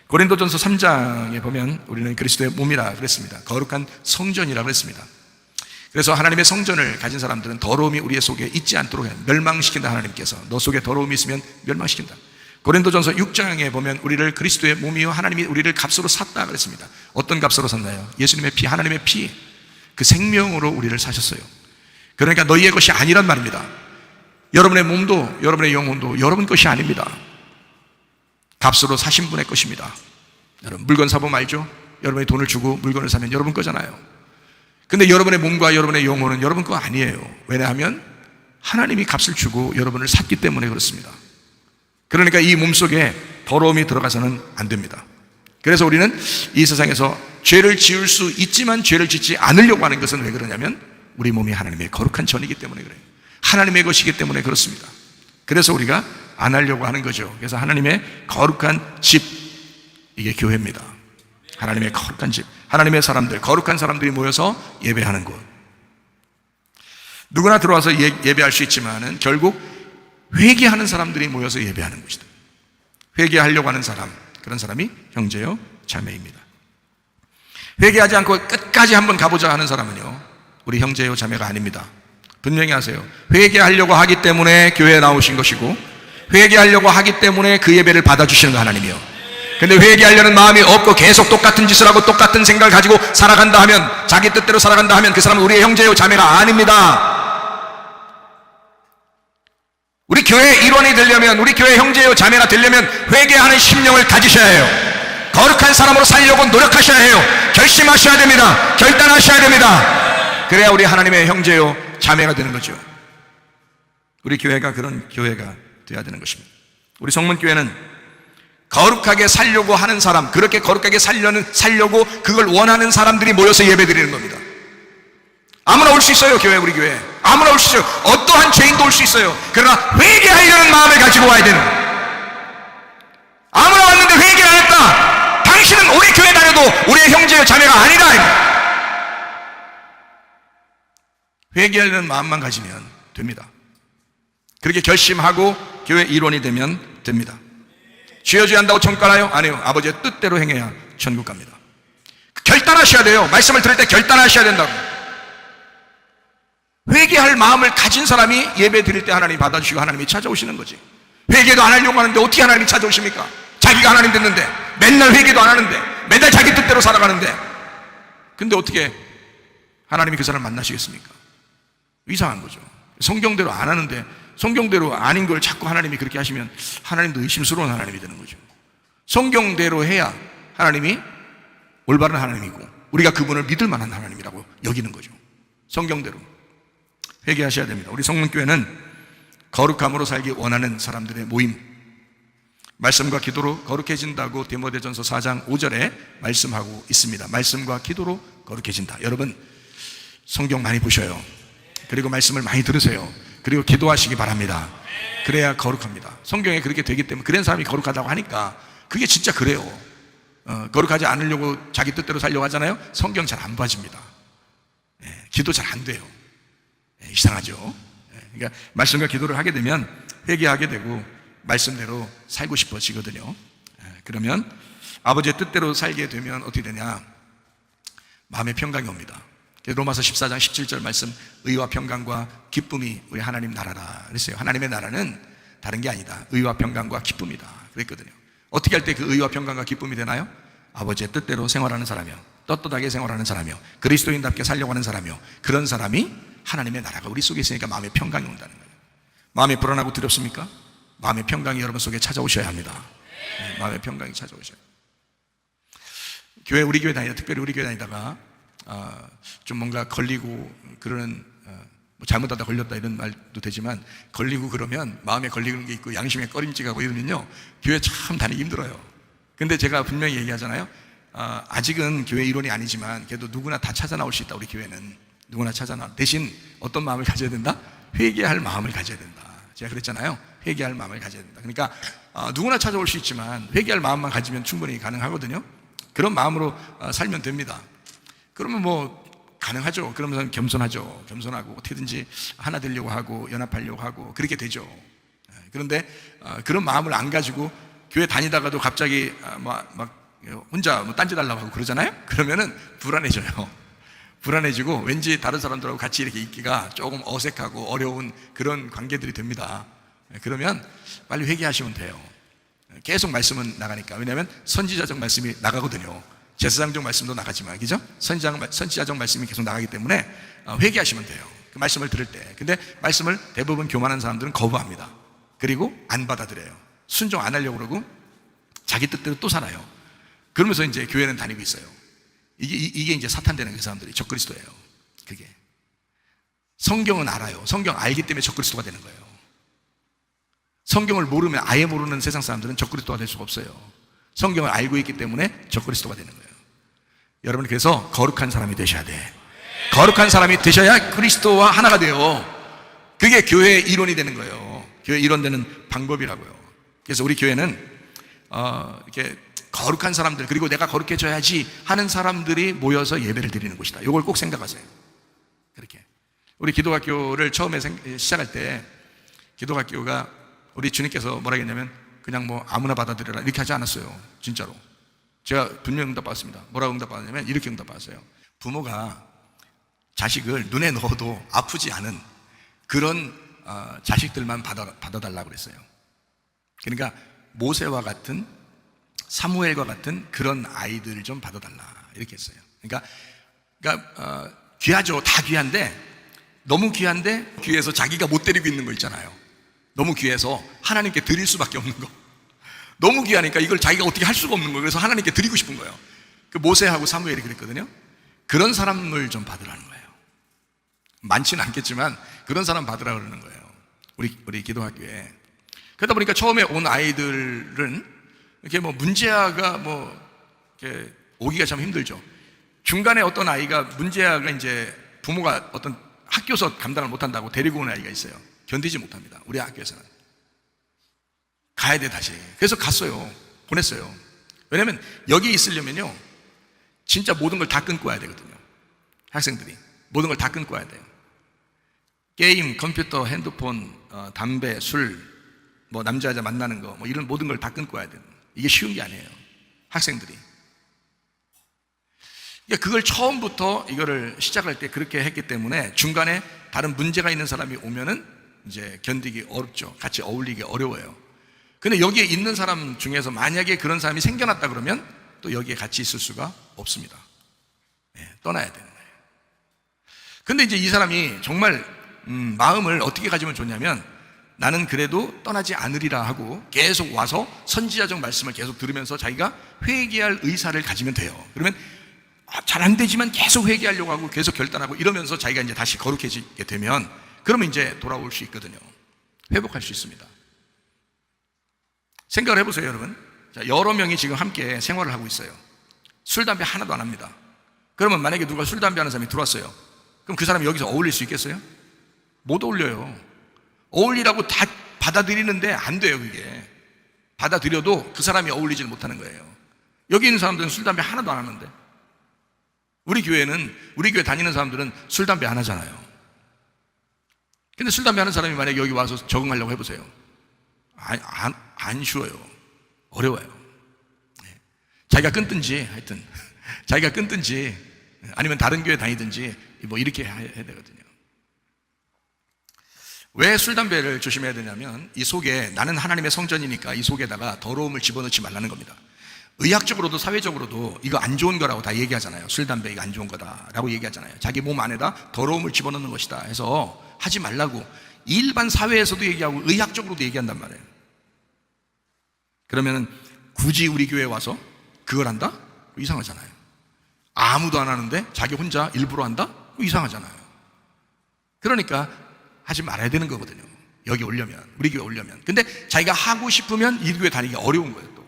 고린도전서 3장에 보면 우리는 그리스도의 몸이라 그랬습니다. 거룩한 성전이라 그랬습니다. 그래서 하나님의 성전을 가진 사람들은 더러움이 우리의 속에 있지 않도록 멸망시킨다. 하나님께서 너 속에 더러움이 있으면 멸망시킨다. 고린도전서 6장에 보면 우리를 그리스도의 몸이요 하나님이 우리를 값으로 샀다 그랬습니다. 어떤 값으로 샀나요? 예수님의 피, 하나님의 피, 그 생명으로 우리를 사셨어요. 그러니까 너희의 것이 아니란 말입니다. 여러분의 몸도 여러분의 영혼도 여러분 것이 아닙니다. 값으로 사신 분의 것입니다. 여러분, 물건 사보면 알죠? 여러분이 돈을 주고 물건을 사면 여러분 거잖아요. 근데 여러분의 몸과 여러분의 영혼은 여러분 거 아니에요. 왜냐하면 하나님이 값을 주고 여러분을 샀기 때문에 그렇습니다. 그러니까 이 몸속에 더러움이 들어가서는 안 됩니다. 그래서 우리는 이 세상에서 죄를 지을 수 있지만 죄를 짓지 않으려고 하는 것은 왜 그러냐면 우리 몸이 하나님의 거룩한 전이기 때문에 그래요. 하나님의 것이기 때문에 그렇습니다. 그래서 우리가 안 하려고 하는 거죠. 그래서 하나님의 거룩한 집, 이게 교회입니다. 하나님의 거룩한 집, 하나님의 사람들, 거룩한 사람들이 모여서 예배하는 곳. 누구나 들어와서 예배할 수 있지만은 결국 회개하는 사람들이 모여서 예배하는 곳이다. 회개하려고 하는 사람, 그런 사람이 형제요 자매입니다. 회개하지 않고 끝까지 한번 가보자 하는 사람은요, 우리 형제요 자매가 아닙니다. 분명히 하세요. 회개하려고 하기 때문에 교회에 나오신 것이고, 회개하려고 하기 때문에 그 예배를 받아주시는 거 하나님이요. 근데 회개하려는 마음이 없고 계속 똑같은 짓을 하고 똑같은 생각을 가지고 살아간다 하면, 자기 뜻대로 살아간다 하면 그 사람은 우리의 형제요 자매가 아닙니다. 우리 교회의 일원이 되려면, 우리 교회 형제요 자매가 되려면 회개하는 심령을 가지셔야 해요. 거룩한 사람으로 살려고 노력하셔야 해요. 결심하셔야 됩니다. 결단하셔야 됩니다. 그래야 우리 하나님의 형제요 자매가 되는 거죠. 우리 교회가 그런 교회가 되어야 되는 것입니다. 우리 성문교회는 거룩하게 살려고 하는 사람, 그렇게 거룩하게 살려고 그걸 원하는 사람들이 모여서 예배드리는 겁니다. 아무나 올 수 있어요. 교회, 우리 교회 아무나 올 수 있어요. 어떠한 죄인도 올 수 있어요. 그러나 회개하려는 마음을 가지고 와야 되는 거예요. 아무나 왔는데 회개 안 했다, 당신은 우리 교회 다녀도 우리의 형제요 자매가 아니다. 회개하려는 마음만 가지면 됩니다. 그렇게 결심하고 교회 일원이 되면 됩니다. 주여 주여 한다고 천국 가나요? 아니요. 아버지의 뜻대로 행해야 천국 갑니다. 결단하셔야 돼요. 말씀을 들을 때 결단하셔야 된다고. 회개할 마음을 가진 사람이 예배 드릴 때 하나님이 받아주시고 하나님이 찾아오시는 거지. 회개도 안 하려고 하는데 어떻게 하나님이 찾아오십니까? 자기가 하나님 됐는데, 맨날 회개도 안 하는데, 맨날 자기 뜻대로 살아가는데, 근데 어떻게 하나님이 그 사람을 만나시겠습니까? 이상한 거죠. 성경대로 안 하는데 성경대로 아닌 걸 자꾸 하나님이 그렇게 하시면 하나님도 의심스러운 하나님이 되는 거죠. 성경대로 해야 하나님이 올바른 하나님이고 우리가 그분을 믿을 만한 하나님이라고 여기는 거죠. 성경대로 회개하셔야 됩니다. 우리 성문교회는 거룩함으로 살기 원하는 사람들의 모임, 말씀과 기도로 거룩해진다고 디모데전서 4장 5절에 말씀하고 있습니다. 말씀과 기도로 거룩해진다. 여러분 성경 많이 보셔요. 그리고 말씀을 많이 들으세요. 그리고 기도하시기 바랍니다. 그래야 거룩합니다. 성경에 그렇게 되기 때문에 그런 사람이 거룩하다고 하니까 그게 진짜 그래요. 거룩하지 않으려고 자기 뜻대로 살려고 하잖아요. 성경 잘 안 봐집니다. 기도 잘 안 돼요. 이상하죠. 그러니까 말씀과 기도를 하게 되면 회개하게 되고 말씀대로 살고 싶어지거든요. 그러면 아버지의 뜻대로 살게 되면 어떻게 되냐? 마음의 평강이 옵니다. 로마서 14장 17절 말씀, 의와 평강과 기쁨이 우리 하나님 나라라 그랬어요. 하나님의 나라는 다른 게 아니다. 의와 평강과 기쁨이다 그랬거든요. 어떻게 할 때 그 의와 평강과 기쁨이 되나요? 아버지의 뜻대로 생활하는 사람이요, 떳떳하게 생활하는 사람이요, 그리스도인답게 살려고 하는 사람이요, 그런 사람이 하나님의 나라가 우리 속에 있으니까 마음의 평강이 온다는 거예요. 마음이 불안하고 두렵습니까? 마음의 평강이 여러분 속에 찾아오셔야 합니다. 마음의 평강이 찾아오셔야 합니다. 교회, 우리 교회 다니다, 특별히 우리 교회 다니다가 좀 뭔가 걸리고 그러는, 뭐 잘못하다 걸렸다 이런 말도 되지만, 걸리고 그러면 마음에 걸리는 게 있고 양심에 꺼림직하고 이러면요 교회 참 다니기 힘들어요. 근데 제가 분명히 얘기하잖아요. 아직은 교회 일원이 아니지만 그래도 누구나 다 찾아 나올 수 있다. 우리 교회는 누구나 찾아 나올, 대신 어떤 마음을 가져야 된다? 회개할 마음을 가져야 된다. 제가 그랬잖아요. 회개할 마음을 가져야 된다. 그러니까 누구나 찾아올 수 있지만 회개할 마음만 가지면 충분히 가능하거든요. 그런 마음으로 살면 됩니다. 그러면 뭐 가능하죠. 그러면서 겸손하죠. 겸손하고 어떻게든지 하나 되려고 하고 연합하려고 하고 그렇게 되죠. 그런데 그런 마음을 안 가지고 교회 다니다가도 갑자기 막 혼자 뭐 딴짓 하려고 하고 그러잖아요. 그러면은 불안해져요. 불안해지고 왠지 다른 사람들하고 같이 이렇게 있기가 조금 어색하고 어려운 그런 관계들이 됩니다. 그러면 빨리 회개하시면 돼요. 계속 말씀은 나가니까. 왜냐하면 선지자적 말씀이 나가거든요. 제사장적 말씀도 나가지만, 그죠? 선지자적 말씀이 계속 나가기 때문에 회개하시면 돼요. 그 말씀을 들을 때. 근데 말씀을 대부분 교만한 사람들은 거부합니다. 그리고 안 받아들여요. 순종 안 하려고 그러고 자기 뜻대로 또 살아요. 그러면서 이제 교회는 다니고 있어요. 이게 이제 사탄 되는 그 사람들이 적그리스도예요. 그게. 성경은 알아요. 성경 알기 때문에 적그리스도가 되는 거예요. 성경을 모르면, 아예 모르는 세상 사람들은 적그리스도가 될 수가 없어요. 성경을 알고 있기 때문에 적그리스도가 되는 거예요. 여러분, 그래서 거룩한 사람이 되셔야 돼. 거룩한 사람이 되셔야 그리스도와 하나가 돼요. 그게 교회의 일원이 되는 거예요. 교회 일원 되는 방법이라고요. 그래서 우리 교회는 이렇게 거룩한 사람들, 그리고 내가 거룩해져야지 하는 사람들이 모여서 예배를 드리는 곳이다. 이걸 꼭 생각하세요. 그렇게. 우리 기도학교를 처음에 시작할 때, 기도학교가 우리 주님께서 뭐라 했냐면 그냥 뭐 아무나 받아들여라 이렇게 하지 않았어요. 진짜로. 제가 분명히 응답받았습니다. 뭐라고 응답받았냐면 이렇게 응답받았어요. 부모가 자식을 눈에 넣어도 아프지 않은 그런 자식들만 받아달라고 그랬어요. 그러니까 모세와 같은, 사무엘과 같은 그런 아이들을 좀 받아달라 이렇게 했어요. 그러니까 귀하죠. 다 귀한데, 너무 귀한데 귀해서 자기가 못 데리고 있는 거 있잖아요. 너무 귀해서 하나님께 드릴 수밖에 없는 거. 너무 귀하니까 이걸 자기가 어떻게 할 수가 없는 거예요. 그래서 하나님께 드리고 싶은 거예요. 그 모세하고 사무엘이 그랬거든요. 그런 사람을 좀 받으라는 거예요. 많지는 않겠지만 그런 사람 받으라 그러는 거예요. 우리 기도학교에. 그러다 보니까 처음에 온 아이들은 이렇게 뭐 문제아가 뭐 이렇게 오기가 참 힘들죠. 중간에 어떤 아이가 문제아가 이제 부모가 어떤 학교에서 감당을 못한다고 데리고 온 아이가 있어요. 견디지 못합니다. 우리 학교에서는. 가야 돼 다시. 그래서 갔어요. 보냈어요. 왜냐면 여기 있으려면요 진짜 모든 걸 다 끊고 와야 되거든요. 학생들이 모든 걸 다 끊고 와야 돼요. 게임, 컴퓨터, 핸드폰, 담배, 술, 뭐 남자 여자 만나는 거, 뭐 이런 모든 걸 다 끊고 와야 돼요. 이게 쉬운 게 아니에요. 학생들이. 그러니까 그걸 처음부터 이거를 시작할 때 그렇게 했기 때문에 중간에 다른 문제가 있는 사람이 오면은 이제 견디기 어렵죠. 같이 어울리기 어려워요. 근데 여기에 있는 사람 중에서 만약에 그런 사람이 생겨났다 그러면 또 여기에 같이 있을 수가 없습니다. 네, 떠나야 되는 거예요. 근데 이제 이 사람이 정말 마음을 어떻게 가지면 좋냐면 나는 그래도 떠나지 않으리라 하고 계속 와서 선지자적 말씀을 계속 들으면서 자기가 회개할 의사를 가지면 돼요. 그러면 잘 안 되지만 계속 회개하려고 하고 계속 결단하고 이러면서 자기가 이제 다시 거룩해지게 되면 그러면 이제 돌아올 수 있거든요. 회복할 수 있습니다. 생각을 해보세요, 여러분. 자, 여러 명이 지금 함께 생활을 하고 있어요. 술, 담배 하나도 안 합니다. 그러면 만약에 누가 술, 담배 하는 사람이 들어왔어요. 그럼 그 사람이 여기서 어울릴 수 있겠어요? 못 어울려요. 어울리라고 다 받아들이는데 안 돼요, 그게. 받아들여도 그 사람이 어울리질 못하는 거예요. 여기 있는 사람들은 술, 담배 하나도 안 하는데. 우리 교회 다니는 사람들은 술, 담배 안 하잖아요. 근데 술, 담배 하는 사람이 만약에 여기 와서 적응하려고 해보세요. 안 쉬워요. 어려워요. 자기가 끊든지 하여튼 자기가 끊든지 아니면 다른 교회 다니든지 뭐 이렇게 해야 되거든요. 왜 술, 담배를 조심해야 되냐면 이 속에 나는 하나님의 성전이니까 이 속에다가 더러움을 집어넣지 말라는 겁니다. 의학적으로도 사회적으로도 이거 안 좋은 거라고 다 얘기하잖아요. 술, 담배 이거 안 좋은 거다라고 얘기하잖아요. 자기 몸 안에다 더러움을 집어넣는 것이다 해서 하지 말라고 일반 사회에서도 얘기하고 의학적으로도 얘기한단 말이에요. 그러면 굳이 우리 교회에 와서 그걸 한다? 이상하잖아요. 아무도 안 하는데 자기 혼자 일부러 한다? 이상하잖아요. 그러니까 하지 말아야 되는 거거든요. 여기 오려면, 우리 교회 오려면. 근데 자기가 하고 싶으면 이 교회 다니기 어려운 거예요, 또.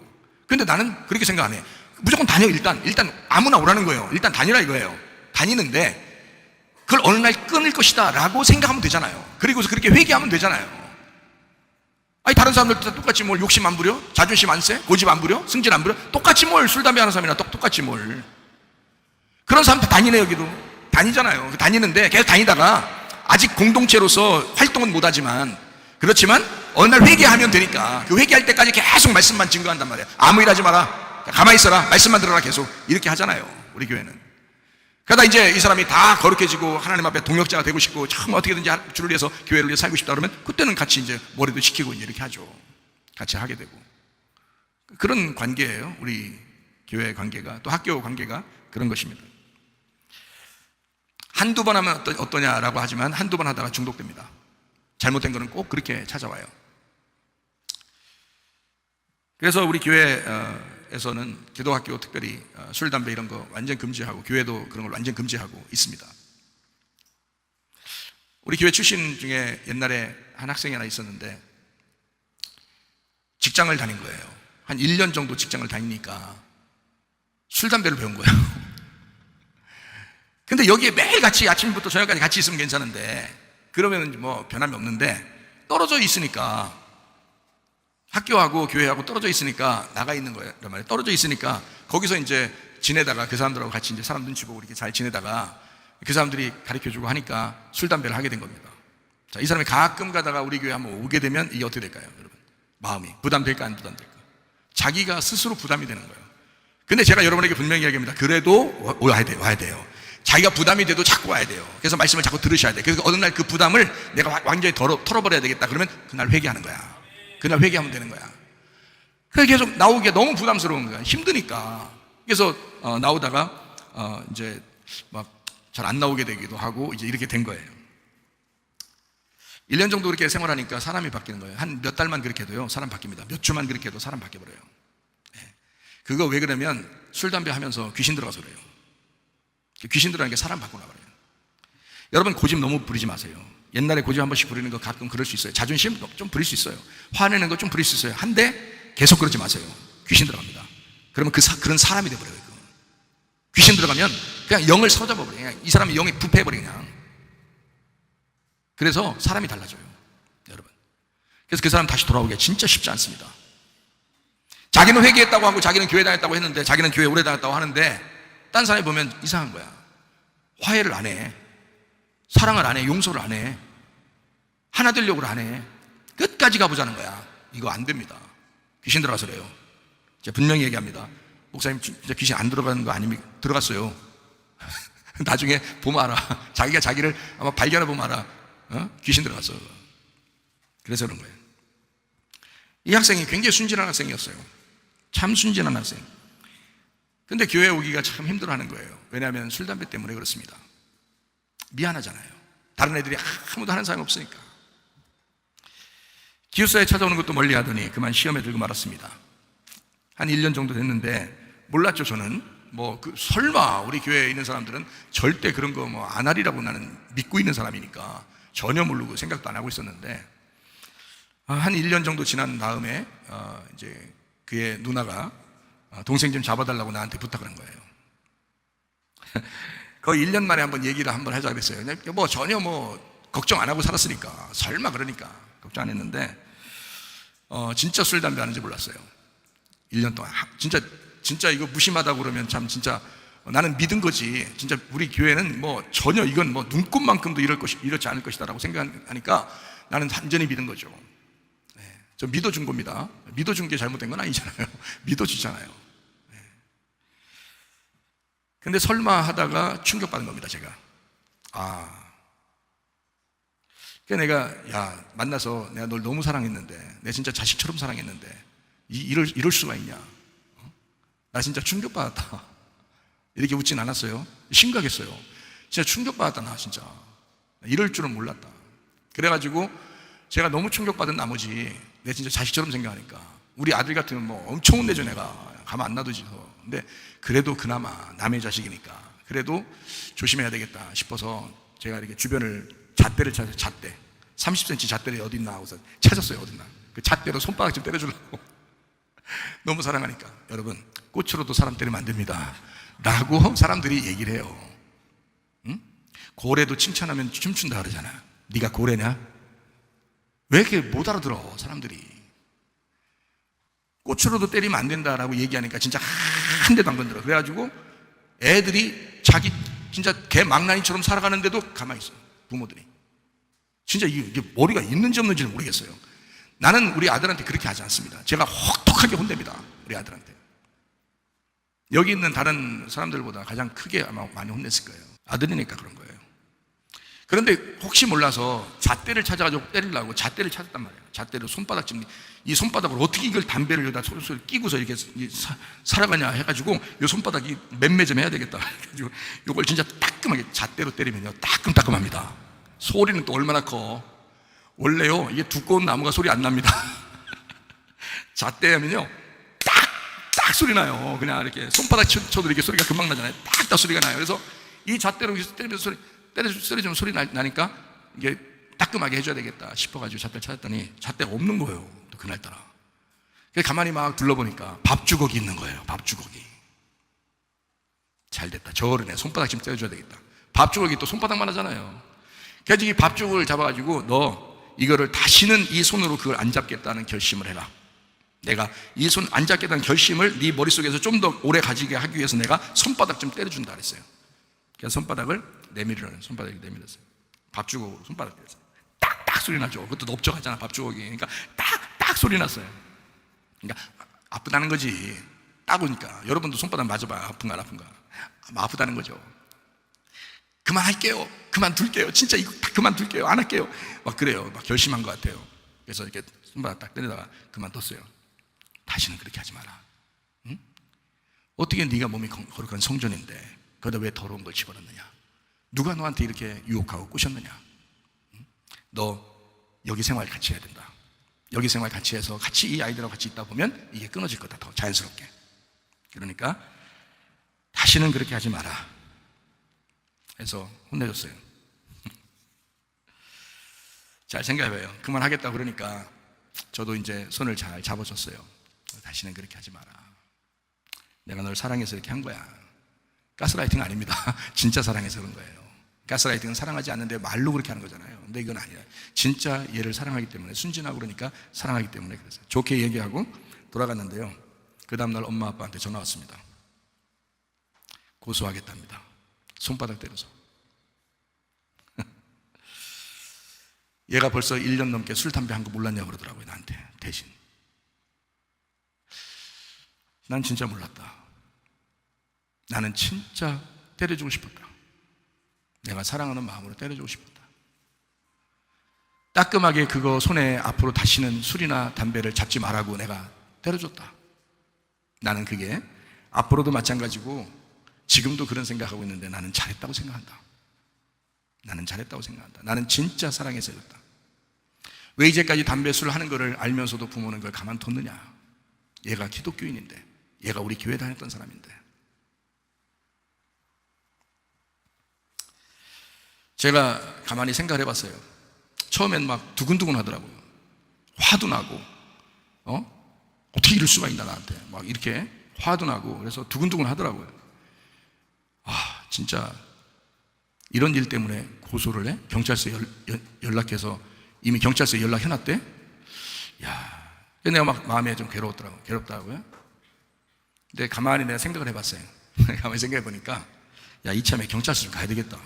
근데 나는 그렇게 생각 안 해. 무조건 다녀, 일단 아무나 오라는 거예요. 일단 다니라 이거예요. 다니는데 그걸 어느 날 끊을 것이다 라고 생각하면 되잖아요. 그리고서 그렇게 회개하면 되잖아요. 아니 다른 사람들 똑같이 뭘 욕심 안 부려? 자존심 안 세? 고집 안 부려? 승질 안 부려? 똑같이 뭘 술, 담배 하는 사람이나 똑같이 뭘. 그런 사람들 다니네. 여기도 다니잖아요. 다니는데 계속 다니다가 아직 공동체로서 활동은 못하지만 그렇지만 어느 날 회개하면 되니까 그 회개할 때까지 계속 말씀만 증거한단 말이에요. 아무 일 하지 마라, 가만히 있어라, 말씀만 들어라, 계속 이렇게 하잖아요, 우리 교회는. 그러다 이제 이 사람이 다 거룩해지고 하나님 앞에 동역자가 되고 싶고 참 어떻게든지 주를 위해서 교회를 위해서 살고 싶다 그러면 그때는 같이 이제 머리도 식히고 이제 이렇게 하죠. 같이 하게 되고. 그런 관계예요, 우리 교회 관계가. 또 학교 관계가 그런 것입니다. 한두 번 하면 어떠냐라고 하지만 한두 번 하다가 중독됩니다. 잘못된 거는 꼭 그렇게 찾아와요. 그래서 우리 교회에서는 기도학교 특별히 술, 담배 이런 거 완전 금지하고 교회도 그런 걸 완전 금지하고 있습니다. 우리 교회 출신 중에 옛날에 한 학생이 하나 있었는데 직장을 다닌 거예요. 한 1년 정도 직장을 다니니까 술, 담배를 배운 거예요. 근데 여기에 매일 같이 아침부터 저녁까지 같이 있으면 괜찮은데 그러면 뭐 변함이 없는데 떨어져 있으니까 학교하고 교회하고 떨어져 있으니까 나가 있는 거예요. 떨어져 있으니까 거기서 이제 지내다가 그 사람들하고 같이 이제 사람 눈치 보고 이렇게 잘 지내다가 그 사람들이 가르쳐주고 하니까 술, 담배를 하게 된 겁니다. 자, 이 사람이 가끔 가다가 우리 교회 한번 오게 되면 이게 어떻게 될까요, 여러분? 마음이 부담될까 안 부담될까? 자기가 스스로 부담이 되는 거예요. 근데 제가 여러분에게 분명히 이야기합니다. 그래도 와야 돼요. 자기가 부담이 돼도 자꾸 와야 돼요. 그래서 말씀을 자꾸 들으셔야 돼요. 그래서 어느 날 그 부담을 내가 완전히 털어버려야 되겠다 그러면 그날 회개하는 거야. 그날 회개하면 되는 거야. 그래서 계속 나오기가 너무 부담스러운 거야. 힘드니까. 그래서 나오다가 이제 막 잘 안 나오게 되기도 하고 이제 이렇게 된 거예요. 1년 정도 그렇게 생활하니까 사람이 바뀌는 거예요. 한 몇 달만 그렇게 해도요 사람 바뀝니다. 몇 주만 그렇게 해도 사람 바뀌어버려요. 그거 왜 그러면 술, 담배 하면서 귀신 들어가서 그래요. 귀신 들어가는 게 사람 바꾸나 봐요. 여러분 고집 너무 부리지 마세요. 옛날에 고집 한 번씩 부리는 거 가끔 그럴 수 있어요. 자존심 좀 부릴 수 있어요. 화내는 거 좀 부릴 수 있어요. 한데 계속 그러지 마세요. 귀신 들어갑니다. 그러면 그런 사람이 돼버려요. 귀신 들어가면 그냥 영을 사로잡아버려. 그냥 이 사람이 영이 부패해버려 그냥. 그래서 사람이 달라져요, 여러분. 그래서 그 사람 다시 돌아오기가 진짜 쉽지 않습니다. 자기는 회개했다고 하고 자기는 교회 다녔다고 했는데, 자기는 교회 오래 다녔다고 하는데 딴 사람이 보면 이상한 거야. 화해를 안 해, 사랑을 안 해, 용서를 안 해, 하나 되려고 안 해. 끝까지 가보자는 거야. 이거 안 됩니다. 귀신 들어가서 그래요. 제가 분명히 얘기합니다. 목사님 진짜 귀신 안 들어가는 거 아닙니까? 들어갔어요. 나중에 보면 알아. 자기가 자기를 아마 발견해 보면 알아. 귀신 들어갔어. 그래서 그런 거예요. 이 학생이 굉장히 순진한 학생이었어요. 참 순진한 학생. 근데 교회 오기가 참 힘들어하는 거예요. 왜냐하면 술, 담배 때문에 그렇습니다. 미안하잖아요. 다른 애들이 아무도 하는 사람이 없으니까. 기숙사에 찾아오는 것도 멀리 하더니 그만 시험에 들고 말았습니다. 한 1년 정도 됐는데 몰랐죠. 저는 설마 우리 교회에 있는 사람들은 절대 그런 거 안 하리라고 나는 믿고 있는 사람이니까 전혀 모르고 생각도 안 하고 있었는데, 한 1년 정도 지난 다음에 이제 그의 누나가 동생 좀 잡아달라고 나한테 부탁을 한 거예요. 거의 1년 만에 한번 얘기를 한번 하자 그랬어요. 전혀 걱정 안 하고 살았으니까 설마 그러니까 걱정 안 했는데, 진짜 술, 담배 하는지 몰랐어요. 1년 동안. 진짜 이거 무심하다고 그러면 참 진짜 나는 믿은 거지. 진짜 우리 교회는 전혀 이건 눈꽃만큼도 이렇지 않을 것이다라고 생각하니까 나는 완전히 믿은 거죠. 네, 저 믿어준 겁니다. 믿어준 게 잘못된 건 아니잖아요. 믿어주잖아요. 네. 근데 설마 하다가 충격받은 겁니다, 제가. 그러니까 내가 만나서 내가 널 너무 사랑했는데, 내가 진짜 자식처럼 사랑했는데 이럴 수가 있냐? 나 진짜 충격받았다. 이렇게 웃진 않았어요. 심각했어요. 진짜 충격받았다. 나 진짜 이럴 줄은 몰랐다. 그래가지고 제가 너무 충격받은 나머지 내가 진짜 자식처럼 생각하니까 우리 아들 같으면 엄청 혼내줘. 내가 가만 안 놔두지. 근데 그래도 그나마 남의 자식이니까 그래도 조심해야 되겠다 싶어서 제가 이렇게 주변을 잣대를 찾아서, 잣대 30cm 잣대를 어딨나 하고서 찾았어요. 어딨나. 그 잣대로 손바닥 좀 때려주려고. 너무 사랑하니까. 여러분, 꽃으로도 사람 때리면 안 됩니다 라고 사람들이 얘기를 해요. 고래도 칭찬하면 춤춘다 그러잖아. 네가 고래냐? 왜 이렇게 못 알아들어 사람들이. 꽃으로도 때리면 안 된다라고 얘기하니까 진짜 한 대도 안 건드려. 그래가지고 애들이 자기 진짜 개 망나니처럼 살아가는데도 가만히 있어요. 부모들이. 진짜 이게 머리가 있는지 없는지는 모르겠어요. 나는 우리 아들한테 그렇게 하지 않습니다. 제가 혹독하게 혼냅니다. 우리 아들한테. 여기 있는 다른 사람들보다 가장 크게 아마 많이 혼냈을 거예요. 아들이니까 그런 거예요. 그런데 혹시 몰라서 잣대를 찾아가지고 때리려고 잣대를 찾았단 말이에요. 잣대로 손바닥 좀, 이 손바닥으로 어떻게 이걸 담배를 여기다 솔솔 끼고서 이렇게 살아가냐 해가지고 이 손바닥이 맴매 좀 해야 되겠다. 그래가지고 이걸 진짜 따끔하게 잣대로 때리면요 따끔따끔합니다. 소리는 또 얼마나 커. 원래요 이게 두꺼운 나무가 소리 안 납니다. 잣대 하면요 딱 소리 나요. 그냥 이렇게 손바닥 쳐도 이렇게 소리가 금방 나잖아요. 딱 소리가 나요. 그래서 이 잣대로 때리면서 소리 좀 소리 나니까 이게 따끔하게 해줘야 되겠다 싶어가지고 잣대를 찾았더니 잣대가 없는 거예요. 또 그날따라. 그래서 가만히 막 둘러보니까 밥주걱이 있는 거예요. 밥주걱이. 잘 됐다. 저 어른애 손바닥 좀 떼어줘야 되겠다. 밥주걱이 또 손바닥만 하잖아요. 그래서 이 밥주걱을 잡아가지고 너 이거를 다시는 이 손으로 그걸 안 잡겠다는 결심을 해라. 내가 이 손 안 잡겠다는 결심을 네 머릿속에서 좀 더 오래 가지게 하기 위해서 내가 손바닥 좀 때려준다 그랬어요. 그래서 손바닥을 내밀으라는 손바닥을 내밀었어요. 밥주걱으로 손바닥 때렸어요. 딱딱 소리 나죠. 그것도 넓적하잖아 밥주걱이. 그러니까 딱딱 소리 났어요. 그러니까 아프다는 거지. 따보니까 여러분도 손바닥 맞아봐. 아픈가 안 아픈가. 아프다는 거죠. 그만할게요. 그만둘게요. 진짜 이거 다 그만둘게요. 안 할게요. 막 그래요. 막 결심한 것 같아요. 그래서 이렇게 손바닥 딱 때리다가 그만뒀어요. 다시는 그렇게 하지 마라. 응? 어떻게 네가 몸이 거룩한 성전인데 거기다 왜 더러운 걸 집어넣느냐? 누가 너한테 이렇게 유혹하고 꼬셨느냐? 응? 너 여기 생활 같이 해야 된다. 여기 생활 같이 해서 같이 이 아이들하고 같이 있다 보면 이게 끊어질 거다. 더 자연스럽게. 그러니까 다시는 그렇게 하지 마라 해서 혼내줬어요. 잘 생각해봐요. 그만하겠다 그러니까 저도 이제 손을 잘 잡아줬어요. 다시는 그렇게 하지 마라. 내가 널 사랑해서 이렇게 한 거야. 가스라이팅 아닙니다. 진짜 사랑해서 그런 거예요. 가스라이팅은 사랑하지 않는데 말로 그렇게 하는 거잖아요. 근데 이건 아니에요. 진짜 얘를 사랑하기 때문에, 순진하고 그러니까 사랑하기 때문에 그랬어요. 좋게 얘기하고 돌아갔는데요, 그 다음날 엄마 아빠한테 전화 왔습니다. 고소하겠답니다. 손바닥 때려서. 얘가 벌써 1년 넘게 술, 담배 한 거 몰랐냐고 그러더라고요, 나한테 대신. 난 진짜 몰랐다. 나는 진짜 때려주고 싶었다. 내가 사랑하는 마음으로 때려주고 싶었다. 따끔하게 그거 손에 앞으로 다시는 술이나 담배를 잡지 말라고 내가 때려줬다. 나는 그게 앞으로도 마찬가지고 지금도 그런 생각하고 있는데 나는 잘했다고 생각한다. 나는 잘했다고 생각한다. 나는 진짜 사랑해서 해줬다. 왜 이제까지 담배, 술 하는 거를 알면서도 부모는 그걸 가만뒀느냐. 얘가 기독교인인데, 얘가 우리 교회 다녔던 사람인데. 제가 가만히 생각을 해봤어요. 처음엔 막 두근두근 하더라고요. 화도 나고, 어떻게 이럴 수가 있나 나한테. 막 이렇게 화도 나고, 그래서 두근두근 하더라고요. 아, 진짜 이런 일 때문에 고소를 해? 경찰서에 연락해서 이미 경찰서에 연락해놨대? 야, 내가 막 마음에 좀 괴롭더라고요. 근데 가만히 내가 생각을 해봤어요. 가만히 생각해보니까, 야, 이참에 경찰서 좀 가야 되겠다.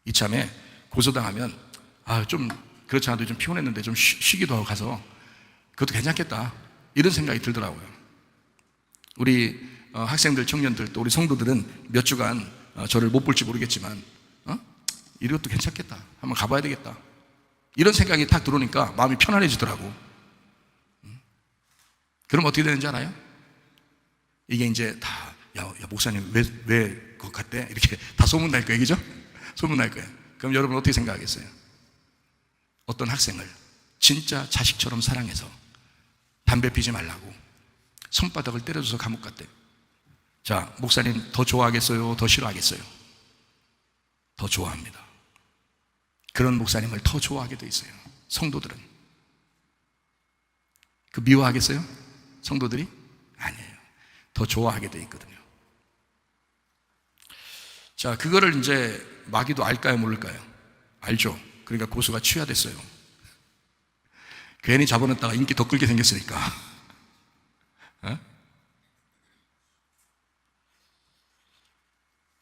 이참에 고소당하면, 좀 그렇지 않아도 좀 피곤했는데 좀 쉬기도 하고 가서 그것도 괜찮겠다. 이런 생각이 들더라고요. 우리 학생들, 청년들, 또 우리 성도들은 몇 주간 저를 못 볼지 모르겠지만, 이것도 괜찮겠다. 한번 가봐야 되겠다. 이런 생각이 딱 들어오니까 마음이 편안해지더라고. 그럼 어떻게 되는지 알아요? 이게 이제 다, 야 목사님 왜 그거 갔대? 이렇게 다 소문날 거예요, 그죠? 소문날 거예요. 그럼 여러분 어떻게 생각하겠어요? 어떤 학생을 진짜 자식처럼 사랑해서 담배 피지 말라고 손바닥을 때려줘서 감옥 갔대. 자, 목사님 더 좋아하겠어요? 더 싫어하겠어요? 더 좋아합니다. 그런 목사님을 더 좋아하게 돼 있어요. 성도들은. 그 미워하겠어요? 성도들이? 아니에요. 더 좋아하게 돼 있거든요. 자, 그거를 이제 마귀도 알까요, 모를까요? 알죠. 그러니까 고소가 취하됐어요. 괜히 잡아놨다가 인기 더 끌게 생겼으니까.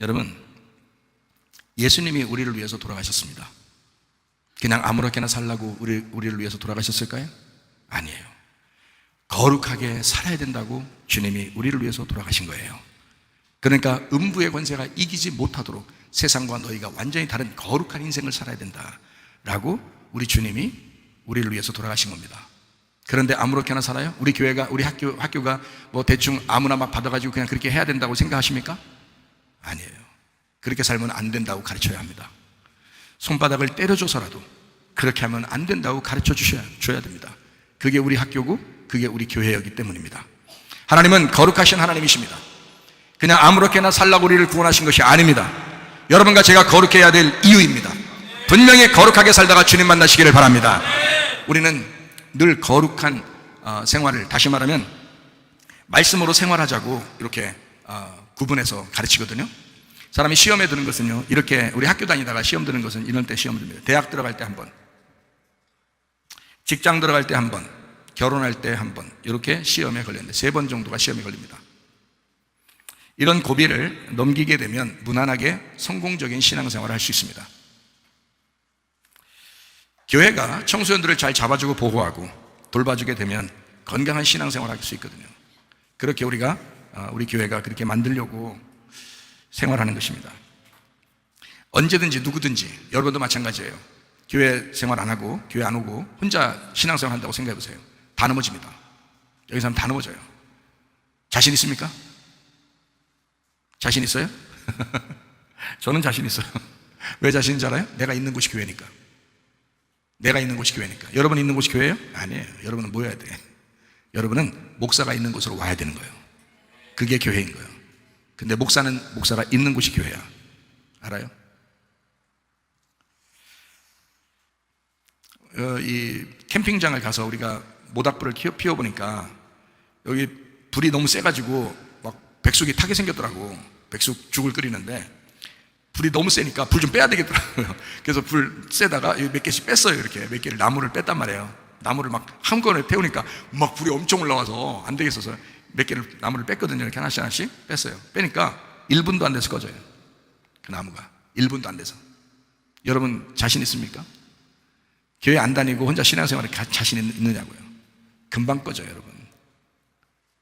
여러분, 예수님이 우리를 위해서 돌아가셨습니다. 그냥 아무렇게나 살라고 우리를 위해서 돌아가셨을까요? 아니에요. 거룩하게 살아야 된다고 주님이 우리를 위해서 돌아가신 거예요. 그러니까 음부의 권세가 이기지 못하도록 세상과 너희가 완전히 다른 거룩한 인생을 살아야 된다라고 우리 주님이 우리를 위해서 돌아가신 겁니다. 그런데 아무렇게나 살아요? 우리 교회가, 우리 학교가 뭐 대충 아무나 막 받아가지고 그냥 그렇게 해야 된다고 생각하십니까? 아니에요. 그렇게 살면 안 된다고 가르쳐야 합니다. 손바닥을 때려줘서라도 그렇게 하면 안 된다고 가르쳐 줘야 됩니다. 그게 우리 학교고 그게 우리 교회이기 때문입니다. 하나님은 거룩하신 하나님이십니다. 그냥 아무렇게나 살라고 우리를 구원하신 것이 아닙니다. 여러분과 제가 거룩해야 될 이유입니다. 분명히 거룩하게 살다가 주님 만나시기를 바랍니다. 우리는 늘 거룩한 생활을, 다시 말하면 말씀으로 생활하자고 이렇게 구분해서 가르치거든요. 사람이 시험에 드는 것은요, 이렇게 우리 학교 다니다가 시험 드는 것은 이런 때 시험 듭니다. 대학 들어갈 때 한 번, 직장 들어갈 때 한 번, 결혼할 때 한 번, 이렇게 시험에 걸렸는데 3번 정도가 시험에 걸립니다. 이런 고비를 넘기게 되면 무난하게 성공적인 신앙생활을 할 수 있습니다. 교회가 청소년들을 잘 잡아주고 보호하고 돌봐주게 되면 건강한 신앙생활을 할 수 있거든요. 그렇게 우리 교회가 그렇게 만들려고 생활하는 것입니다. 언제든지 누구든지, 여러분도 마찬가지예요. 교회 생활 안 하고 교회 안 오고 혼자 신앙생활 한다고 생각해 보세요. 다 넘어집니다. 여기 사람 다 넘어져요. 자신 있습니까? 자신 있어요? 저는 자신 있어요. 왜 자신 있는지 알아요? 내가 있는 곳이 교회니까. 내가 있는 곳이 교회니까. 여러분 있는 곳이 교회예요? 아니에요. 여러분은 모여야 돼. 여러분은 목사가 있는 곳으로 와야 되는 거예요. 그게 교회인 거예요. 근데 목사가 있는 곳이 교회야. 알아요? 이 캠핑장을 가서 우리가 모닥불을 피워보니까 여기 불이 너무 세가지고 막 백숙이 타게 생겼더라고. 백숙죽을 끓이는데 불이 너무 세니까 불 좀 빼야 되겠더라고요. 그래서 불 세다가 몇 개씩 뺐어요. 이렇게 몇 개를 나무를 뺐단 말이에요. 나무를 막 한꺼번에 태우니까 막 불이 엄청 올라와서 안 되겠어서 몇 개를 나무를 뺐거든요. 이렇게 하나씩 뺐어요. 빼니까 1분도 안 돼서 꺼져요. 그 나무가 1분도 안 돼서. 여러분 자신 있습니까? 교회 안 다니고 혼자 신앙생활에 자신 있느냐고요. 금방 꺼져요. 여러분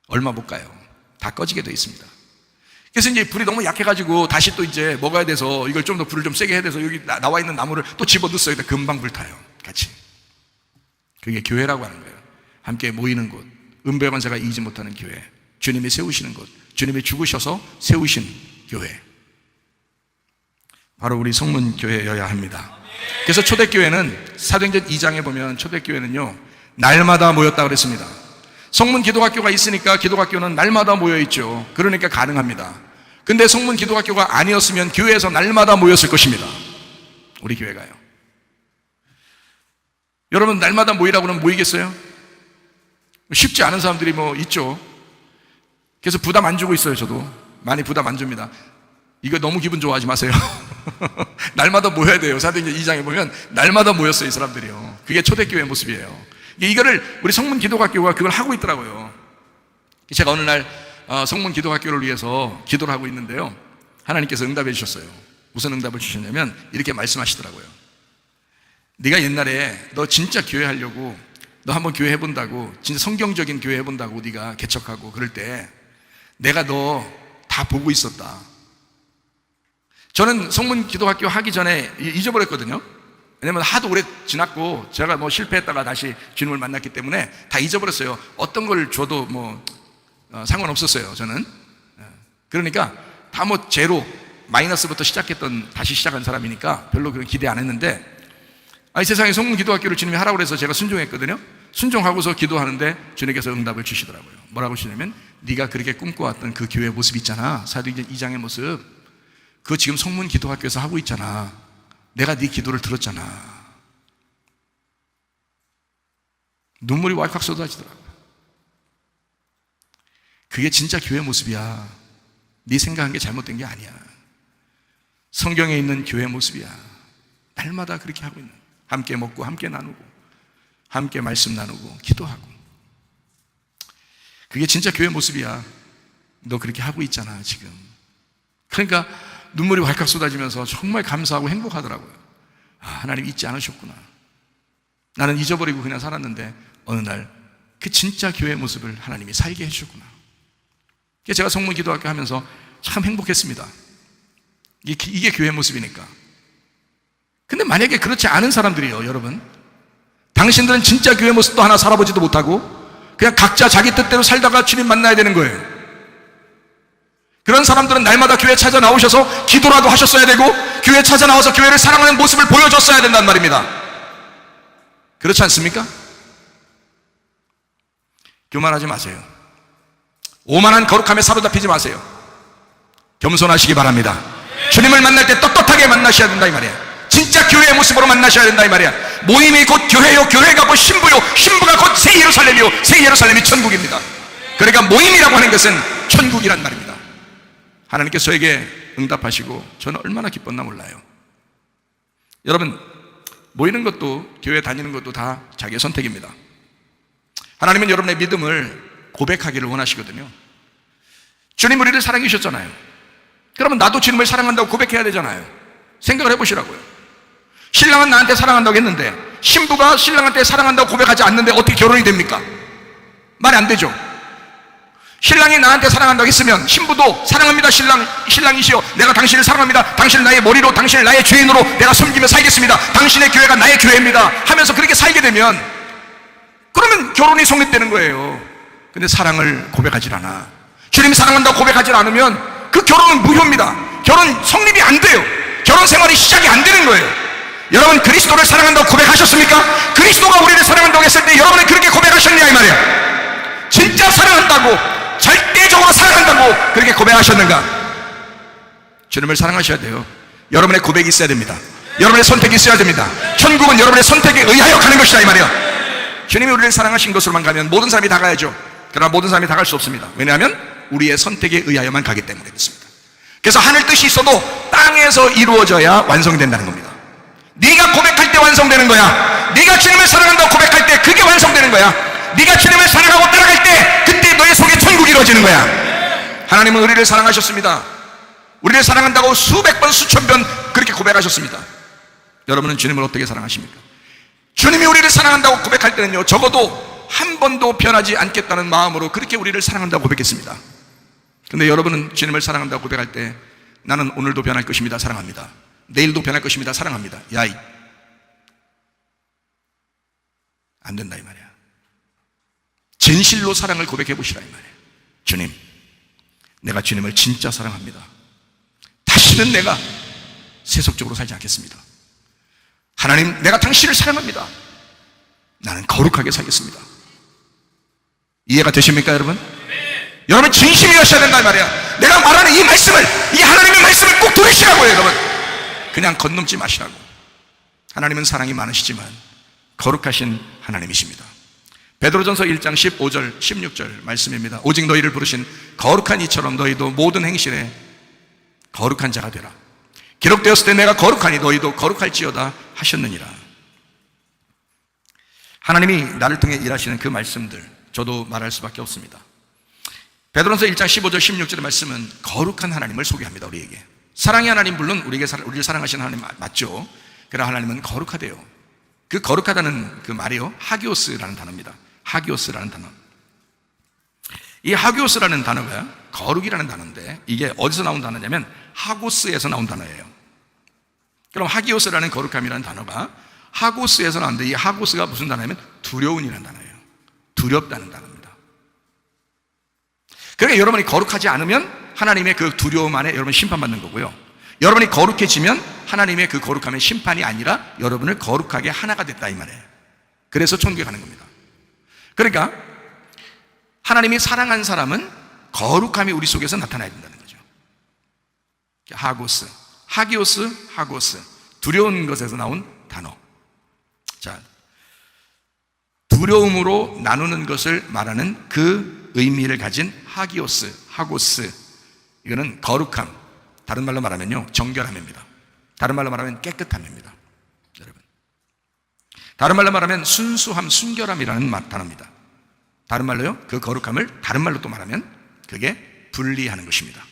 얼마 못 가요. 다 꺼지게 돼 있습니다. 그래서 이제 불이 너무 약해가지고 다시 또 이제 먹어야 돼서 이걸 좀 더 불을 좀 세게 해야 돼서 여기 나와 있는 나무를 또 집어넣어야 돼. 금방 불타요. 같이. 그게 교회라고 하는 거예요. 함께 모이는 곳, 은배관사가 이기지 못하는 교회, 주님이 세우시는 곳, 주님이 죽으셔서 세우신 교회, 바로 우리 성문교회여야 합니다. 그래서 초대교회는 사도행전 2장에 보면 초대교회는요 날마다 모였다 그랬습니다. 성문기도학교가 있으니까 기도학교는 날마다 모여있죠. 그러니까 가능합니다. 근데 성문기도학교가 아니었으면 교회에서 날마다 모였을 것입니다. 우리 교회가요. 여러분 날마다 모이라고 그러면 모이겠어요? 쉽지 않은 사람들이 뭐 있죠. 그래서 부담 안 주고 있어요. 저도 많이 부담 안 줍니다. 이거 너무 기분 좋아하지 마세요. 날마다 모여야 돼요. 사도행전 2장에 보면 날마다 모였어요. 이 사람들이요. 그게 초대교회 모습이에요. 이거를 우리 성문기도학교가 그걸 하고 있더라고요. 제가 어느 날 성문기도학교를 위해서 기도를 하고 있는데요, 하나님께서 응답해 주셨어요. 무슨 응답을 주셨냐면 이렇게 말씀하시더라고요. 네가 옛날에 너 진짜 교회 하려고 너 한번 교회 해본다고, 진짜 성경적인 교회 해본다고 네가 개척하고 그럴 때 내가 너 다 보고 있었다. 저는 성문기도학교 하기 전에 잊어버렸거든요. 왜냐면 하도 오래 지났고 제가 뭐 실패했다가 다시 주님을 만났기 때문에 다 잊어버렸어요. 어떤 걸 줘도 뭐 상관없었어요. 저는. 그러니까 다 뭐 제로 마이너스부터 다시 시작한 사람이니까 별로 그런 기대 안 했는데, 이 세상에 성문기도학교를 주님이 하라고 그래서 제가 순종했거든요. 순종하고서 기도하는데 주님께서 응답을 주시더라고요. 뭐라고 주시냐면 네가 그렇게 꿈꿔왔던 그 교회 모습 있잖아, 사도행전 2장의 모습, 그거 지금 성문기도학교에서 하고 있잖아. 내가 네 기도를 들었잖아. 눈물이 왈칵 쏟아지더라고요. 그게 진짜 교회 모습이야. 네 생각한 게 잘못된 게 아니야. 성경에 있는 교회 모습이야. 날마다 그렇게 하고 있는, 함께 먹고 함께 나누고 함께 말씀 나누고 기도하고, 그게 진짜 교회 모습이야. 너 그렇게 하고 있잖아 지금. 그러니까 눈물이 왈칵 쏟아지면서 정말 감사하고 행복하더라고요. 하나님 잊지 않으셨구나. 나는 잊어버리고 그냥 살았는데 어느 날 그 진짜 교회의 모습을 하나님이 살게 해주셨구나. 제가 성문기도학교 하면서 참 행복했습니다. 이게 교회 모습이니까. 근데 만약에 그렇지 않은 사람들이요, 여러분, 당신들은 진짜 교회 모습도 하나 살아보지도 못하고 그냥 각자 자기 뜻대로 살다가 주님 만나야 되는 거예요. 그런 사람들은 날마다 교회 찾아 나오셔서 기도라도 하셨어야 되고 교회 찾아 나와서 교회를 사랑하는 모습을 보여줬어야 된단 말입니다. 그렇지 않습니까? 교만하지 마세요. 오만한 거룩함에 사로잡히지 마세요. 겸손하시기 바랍니다. 주님을 만날 때 떳떳하게 만나셔야 된다 이 말이에요. 진짜 교회의 모습으로 만나셔야 된다 이 말이야. 모임이 곧 교회요, 교회가 곧 신부요, 신부가 곧 새 예루살렘이요, 새 예루살렘이 천국입니다. 그러니까 모임이라고 하는 것은 천국이란 말입니다. 하나님께서 저에게 응답하시고 저는 얼마나 기뻤나 몰라요. 여러분, 모이는 것도 교회 다니는 것도 다 자기의 선택입니다. 하나님은 여러분의 믿음을 고백하기를 원하시거든요. 주님 우리를 사랑해 주셨잖아요. 그러면 나도 주님을 사랑한다고 고백해야 되잖아요. 생각을 해보시라고요. 신랑은 나한테 사랑한다고 했는데 신부가 신랑한테 사랑한다고 고백하지 않는데 어떻게 결혼이 됩니까? 말이 안 되죠. 신랑이 나한테 사랑한다고 했으면 신부도 사랑합니다 신랑이시여, 내가 당신을 사랑합니다, 당신은 나의 머리로, 당신을 나의 주인으로 내가 섬기며 살겠습니다, 당신의 교회가 나의 교회입니다 하면서 그렇게 살게 되면 그러면 결혼이 성립되는 거예요. 근데 사랑을 고백하지 않아, 주님 사랑한다고 고백하지 않으면 그 결혼은 무효입니다. 결혼 성립이 안 돼요. 결혼 생활이 시작이 안 되는 거예요. 여러분 그리스도를 사랑한다고 고백하셨습니까? 그리스도가 우리를 사랑한다고 했을 때 여러분이 그렇게 고백하셨냐 이 말이야. 진짜 사랑한다고, 절대적으로 사랑한다고 그렇게 고백하셨는가? 주님을 사랑하셔야 돼요. 여러분의 고백이 있어야 됩니다. 여러분의 선택이 있어야 됩니다. 천국은 여러분의 선택에 의하여 가는 것이다 이 말이야. 주님이 우리를 사랑하신 것으로만 가면 모든 사람이 다 가야죠. 그러나 모든 사람이 다 갈 수 없습니다. 왜냐하면 우리의 선택에 의하여만 가기 때문에 그렇습니다. 그래서 하늘 뜻이 있어도 땅에서 이루어져야 완성된다는 겁니다. 네가 고백할 때 완성되는 거야. 네가 주님을 사랑한다고 고백할 때 그게 완성되는 거야. 네가 주님을 사랑하고 따라갈 때 그때 너의 속에 천국이 이루어지는 거야. 하나님은 우리를 사랑하셨습니다. 우리를 사랑한다고 수백 번 수천 번 그렇게 고백하셨습니다. 여러분은 주님을 어떻게 사랑하십니까? 주님이 우리를 사랑한다고 고백할 때는요, 적어도 한 번도 변하지 않겠다는 마음으로 그렇게 우리를 사랑한다고 고백했습니다. 근데 여러분은 주님을 사랑한다고 고백할 때 나는 오늘도 변할 것입니다, 사랑합니다. 내일도 변할 것입니다, 사랑합니다. 야이, 안 된다 이 말이야. 진실로 사랑을 고백해 보시라 이 말이야. 주님, 내가 주님을 진짜 사랑합니다. 다시는 내가 세속적으로 살지 않겠습니다. 하나님, 내가 당신을 사랑합니다. 나는 거룩하게 살겠습니다. 이해가 되십니까 여러분? 여러분 진심이어셔야 된다 이 말이야. 내가 말하는 이 말씀을, 이 하나님의 말씀을 꼭 들으시라고요 여러분. 그냥 건넘지 마시라고. 하나님은 사랑이 많으시지만 거룩하신 하나님이십니다. 베드로전서 1장 15절 16절 말씀입니다. 오직 너희를 부르신 거룩한 이처럼 너희도 모든 행실에 거룩한 자가 되라. 기록되었을 때 내가 거룩하니 너희도 거룩할지어다 하셨느니라. 하나님이 나를 통해 일하시는 그 말씀들 저도 말할 수밖에 없습니다. 베드로전서 1장 15절 16절의 말씀은 거룩한 하나님을 소개합니다. 우리에게 사랑의 하나님, 물론 우리를 사랑하시는 하나님 맞죠. 그러나 하나님은 거룩하대요. 그 거룩하다는 그 말이요, 하기오스라는 단어입니다. 하기오스라는 단어. 이 하기오스라는 단어가 거룩이라는 단어인데 이게 어디서 나온 단어냐면 하고스에서 나온 단어예요. 그럼 하기오스라는 거룩함이라는 단어가 하고스에서 나왔는데 이 하고스가 무슨 단어냐면 두려움이라는 단어예요. 두렵다는 단어입니다. 그러니까 여러분이 거룩하지 않으면 하나님의 그 두려움 안에 여러분 심판받는 거고요, 여러분이 거룩해지면 하나님의 그 거룩함의 심판이 아니라 여러분을 거룩하게 하나가 됐다 이 말이에요. 그래서 천국에 가는 겁니다. 그러니까 하나님이 사랑한 사람은 거룩함이 우리 속에서 나타나야 된다는 거죠. 하고스, 하기오스, 하고스, 두려운 것에서 나온 단어. 자, 두려움으로 나누는 것을 말하는 그 의미를 가진 하기오스, 하고스, 이거는 거룩함, 다른 말로 말하면요 정결함입니다. 다른 말로 말하면 깨끗함입니다. 여러분, 다른 말로 말하면 순수함, 순결함이라는 단어입니다. 다른 말로요, 그 거룩함을 다른 말로 또 말하면 그게 분리하는 것입니다.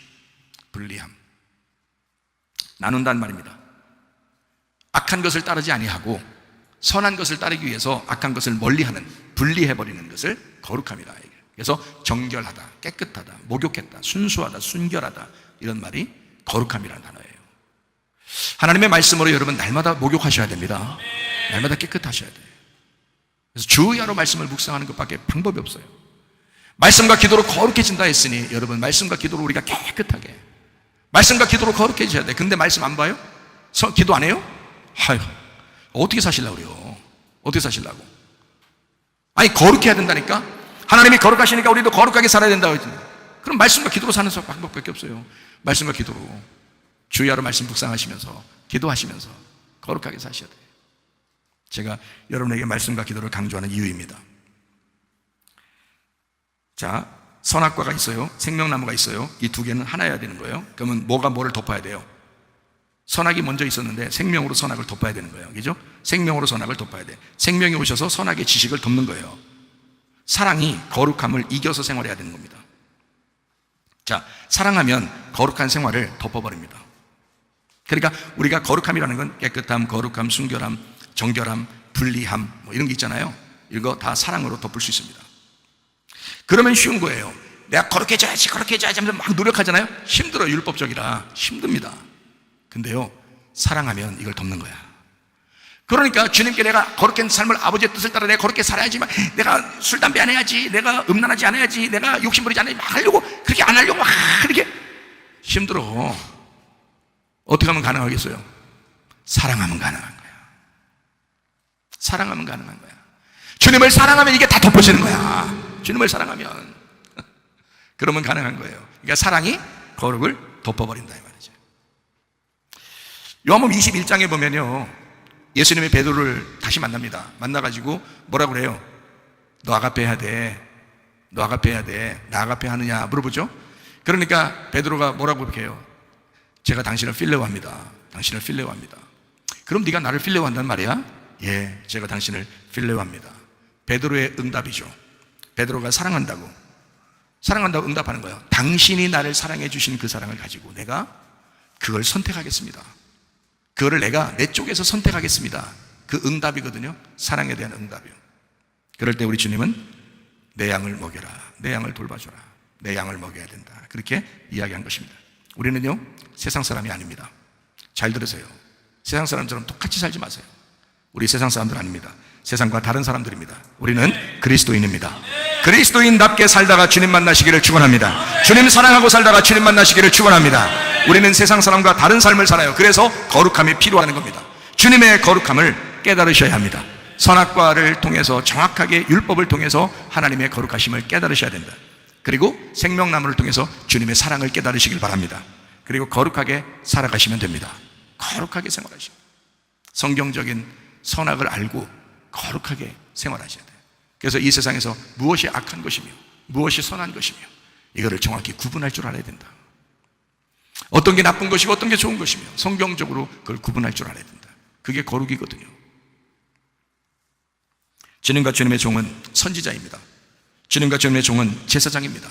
분리함, 나눈다는 말입니다. 악한 것을 따르지 아니하고 선한 것을 따르기 위해서 악한 것을 멀리하는, 분리해버리는 것을 거룩함이다. 그래서 정결하다, 깨끗하다, 목욕했다, 순수하다, 순결하다, 이런 말이 거룩함이라는 단어예요. 하나님의 말씀으로 여러분 날마다 목욕하셔야 됩니다. 날마다 깨끗하셔야 돼요. 그래서 주야로 말씀을 묵상하는 것밖에 방법이 없어요. 말씀과 기도로 거룩해진다 했으니 여러분 말씀과 기도로 우리가 깨끗하게, 말씀과 기도로 거룩해져야 돼. 근데 말씀 안 봐요? 기도 안 해요? 아유, 어떻게 사실라고 그래요? 어떻게 사실라고? 아니 거룩해야 된다니까. 하나님이 거룩하시니까 우리도 거룩하게 살아야 된다고 했지. 그럼 말씀과 기도로 사는 방법밖에 없어요. 말씀과 기도로 주야로 말씀 묵상하시면서 기도하시면서 거룩하게 사셔야 돼요. 제가 여러분에게 말씀과 기도를 강조하는 이유입니다. 자, 선악과가 있어요, 생명나무가 있어요. 이 두 개는 하나여야 되는 거예요. 그러면 뭐가 뭐를 덮어야 돼요? 선악이 먼저 있었는데 생명으로 선악을 덮어야 되는 거예요. 그죠? 생명으로 선악을 덮어야 돼. 생명이 오셔서 선악의 지식을 덮는 거예요. 사랑이 거룩함을 이겨서 생활해야 되는 겁니다. 자, 사랑하면 거룩한 생활을 덮어버립니다. 그러니까 우리가 거룩함이라는 건 깨끗함, 거룩함, 순결함, 정결함, 분리함 뭐 이런 게 있잖아요. 이거 다 사랑으로 덮을 수 있습니다. 그러면 쉬운 거예요. 내가 거룩해져야지 하면서 막 노력하잖아요. 힘들어요. 율법적이라 힘듭니다. 근데요, 사랑하면 이걸 덮는 거야. 그러니까 주님께 내가 거룩한 삶을 아버지의 뜻을 따라 내가 거룩하게 살아야지만, 내가 술, 담배 안 해야지, 내가 음란하지 않아야지, 내가 욕심 부리지 않아야지 막 하려고, 그렇게 안 하려고 막 그렇게 힘들어. 어떻게 하면 가능하겠어요? 사랑하면 가능한 거야. 사랑하면 가능한 거야. 주님을 사랑하면 이게 다 덮어지는 거야. 주님을 사랑하면 그러면 가능한 거예요. 그러니까 사랑이 거룩을 덮어버린다 이 말이죠. 요한복음 21장에 보면요, 예수님이 베드로를 다시 만납니다. 만나가지고 뭐라고 그래요? 너 아가페 해야 돼. 너 아가페 해야 돼. 나 아가페 하느냐 물어보죠. 그러니까 베드로가 뭐라고 이렇게 해요? 제가 당신을 필레오합니다. 당신을 필레오합니다. 그럼 네가 나를 필레오한단 말이야? 예, 제가 당신을 필레오합니다. 베드로의 응답이죠. 베드로가 사랑한다고 응답하는 거예요. 당신이 나를 사랑해 주신 그 사랑을 가지고 내가 그걸 선택하겠습니다. 그거를 내가 내 쪽에서 선택하겠습니다. 그 응답이거든요. 사랑에 대한 응답이요. 그럴 때 우리 주님은 내 양을 먹여라, 내 양을 돌봐줘라, 내 양을 먹여야 된다, 그렇게 이야기한 것입니다. 우리는요, 세상 사람이 아닙니다. 잘 들으세요. 세상 사람처럼 똑같이 살지 마세요. 우리 세상 사람들 아닙니다. 세상과 다른 사람들입니다. 우리는 그리스도인입니다. 그리스도인답게 살다가 주님 만나시기를 축원합니다. 주님 사랑하고 살다가 주님 만나시기를 축원합니다. 우리는 세상 사람과 다른 삶을 살아요. 그래서 거룩함이 필요하는 겁니다. 주님의 거룩함을 깨달으셔야 합니다. 선악과를 통해서 정확하게 율법을 통해서 하나님의 거룩하심을 깨달으셔야 된다. 그리고 생명나무를 통해서 주님의 사랑을 깨달으시길 바랍니다. 그리고 거룩하게 살아가시면 됩니다. 거룩하게 생활하시고 성경적인 선악을 알고 거룩하게 생활하셔야 돼요. 그래서 이 세상에서 무엇이 악한 것이며 무엇이 선한 것이며 이거를 정확히 구분할 줄 알아야 된다. 어떤 게 나쁜 것이고 어떤 게 좋은 것이며 성경적으로 그걸 구분할 줄 알아야 된다. 그게 거룩이거든요. 주님과 주님의 종은 선지자입니다. 주님과 주님의 종은 제사장입니다.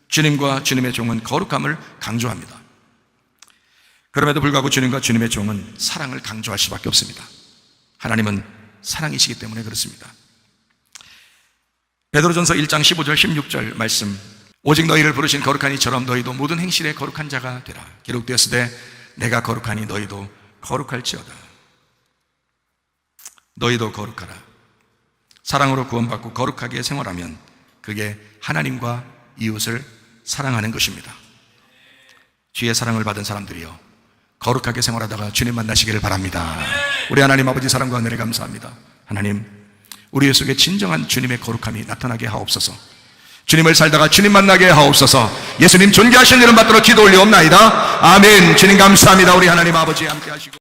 주님과 주님의 종은 거룩함을 강조합니다. 그럼에도 불구하고 주님과 주님의 종은 사랑을 강조할 수밖에 없습니다. 하나님은 사랑이시기 때문에 그렇습니다. 베드로전서 1장 15절 16절 말씀, 오직 너희를 부르신 거룩한 이처럼 너희도 모든 행실에 거룩한 자가 되라. 기록되었을 때 내가 거룩하니 너희도 거룩할지어다. 너희도 거룩하라. 사랑으로 구원받고 거룩하게 생활하면 그게 하나님과 이웃을 사랑하는 것입니다. 주의 사랑을 받은 사람들이요, 거룩하게 생활하다가 주님 만나시기를 바랍니다. 우리 하나님 아버지 사랑과 은혜를 감사합니다. 하나님, 우리 속에 진정한 주님의 거룩함이 나타나게 하옵소서. 주님을 살다가 주님 만나게 하옵소서. 예수님 존귀하신 이름 받들어 기도 올리옵나이다. 아멘. 주님 감사합니다. 우리 하나님 아버지 함께 하시고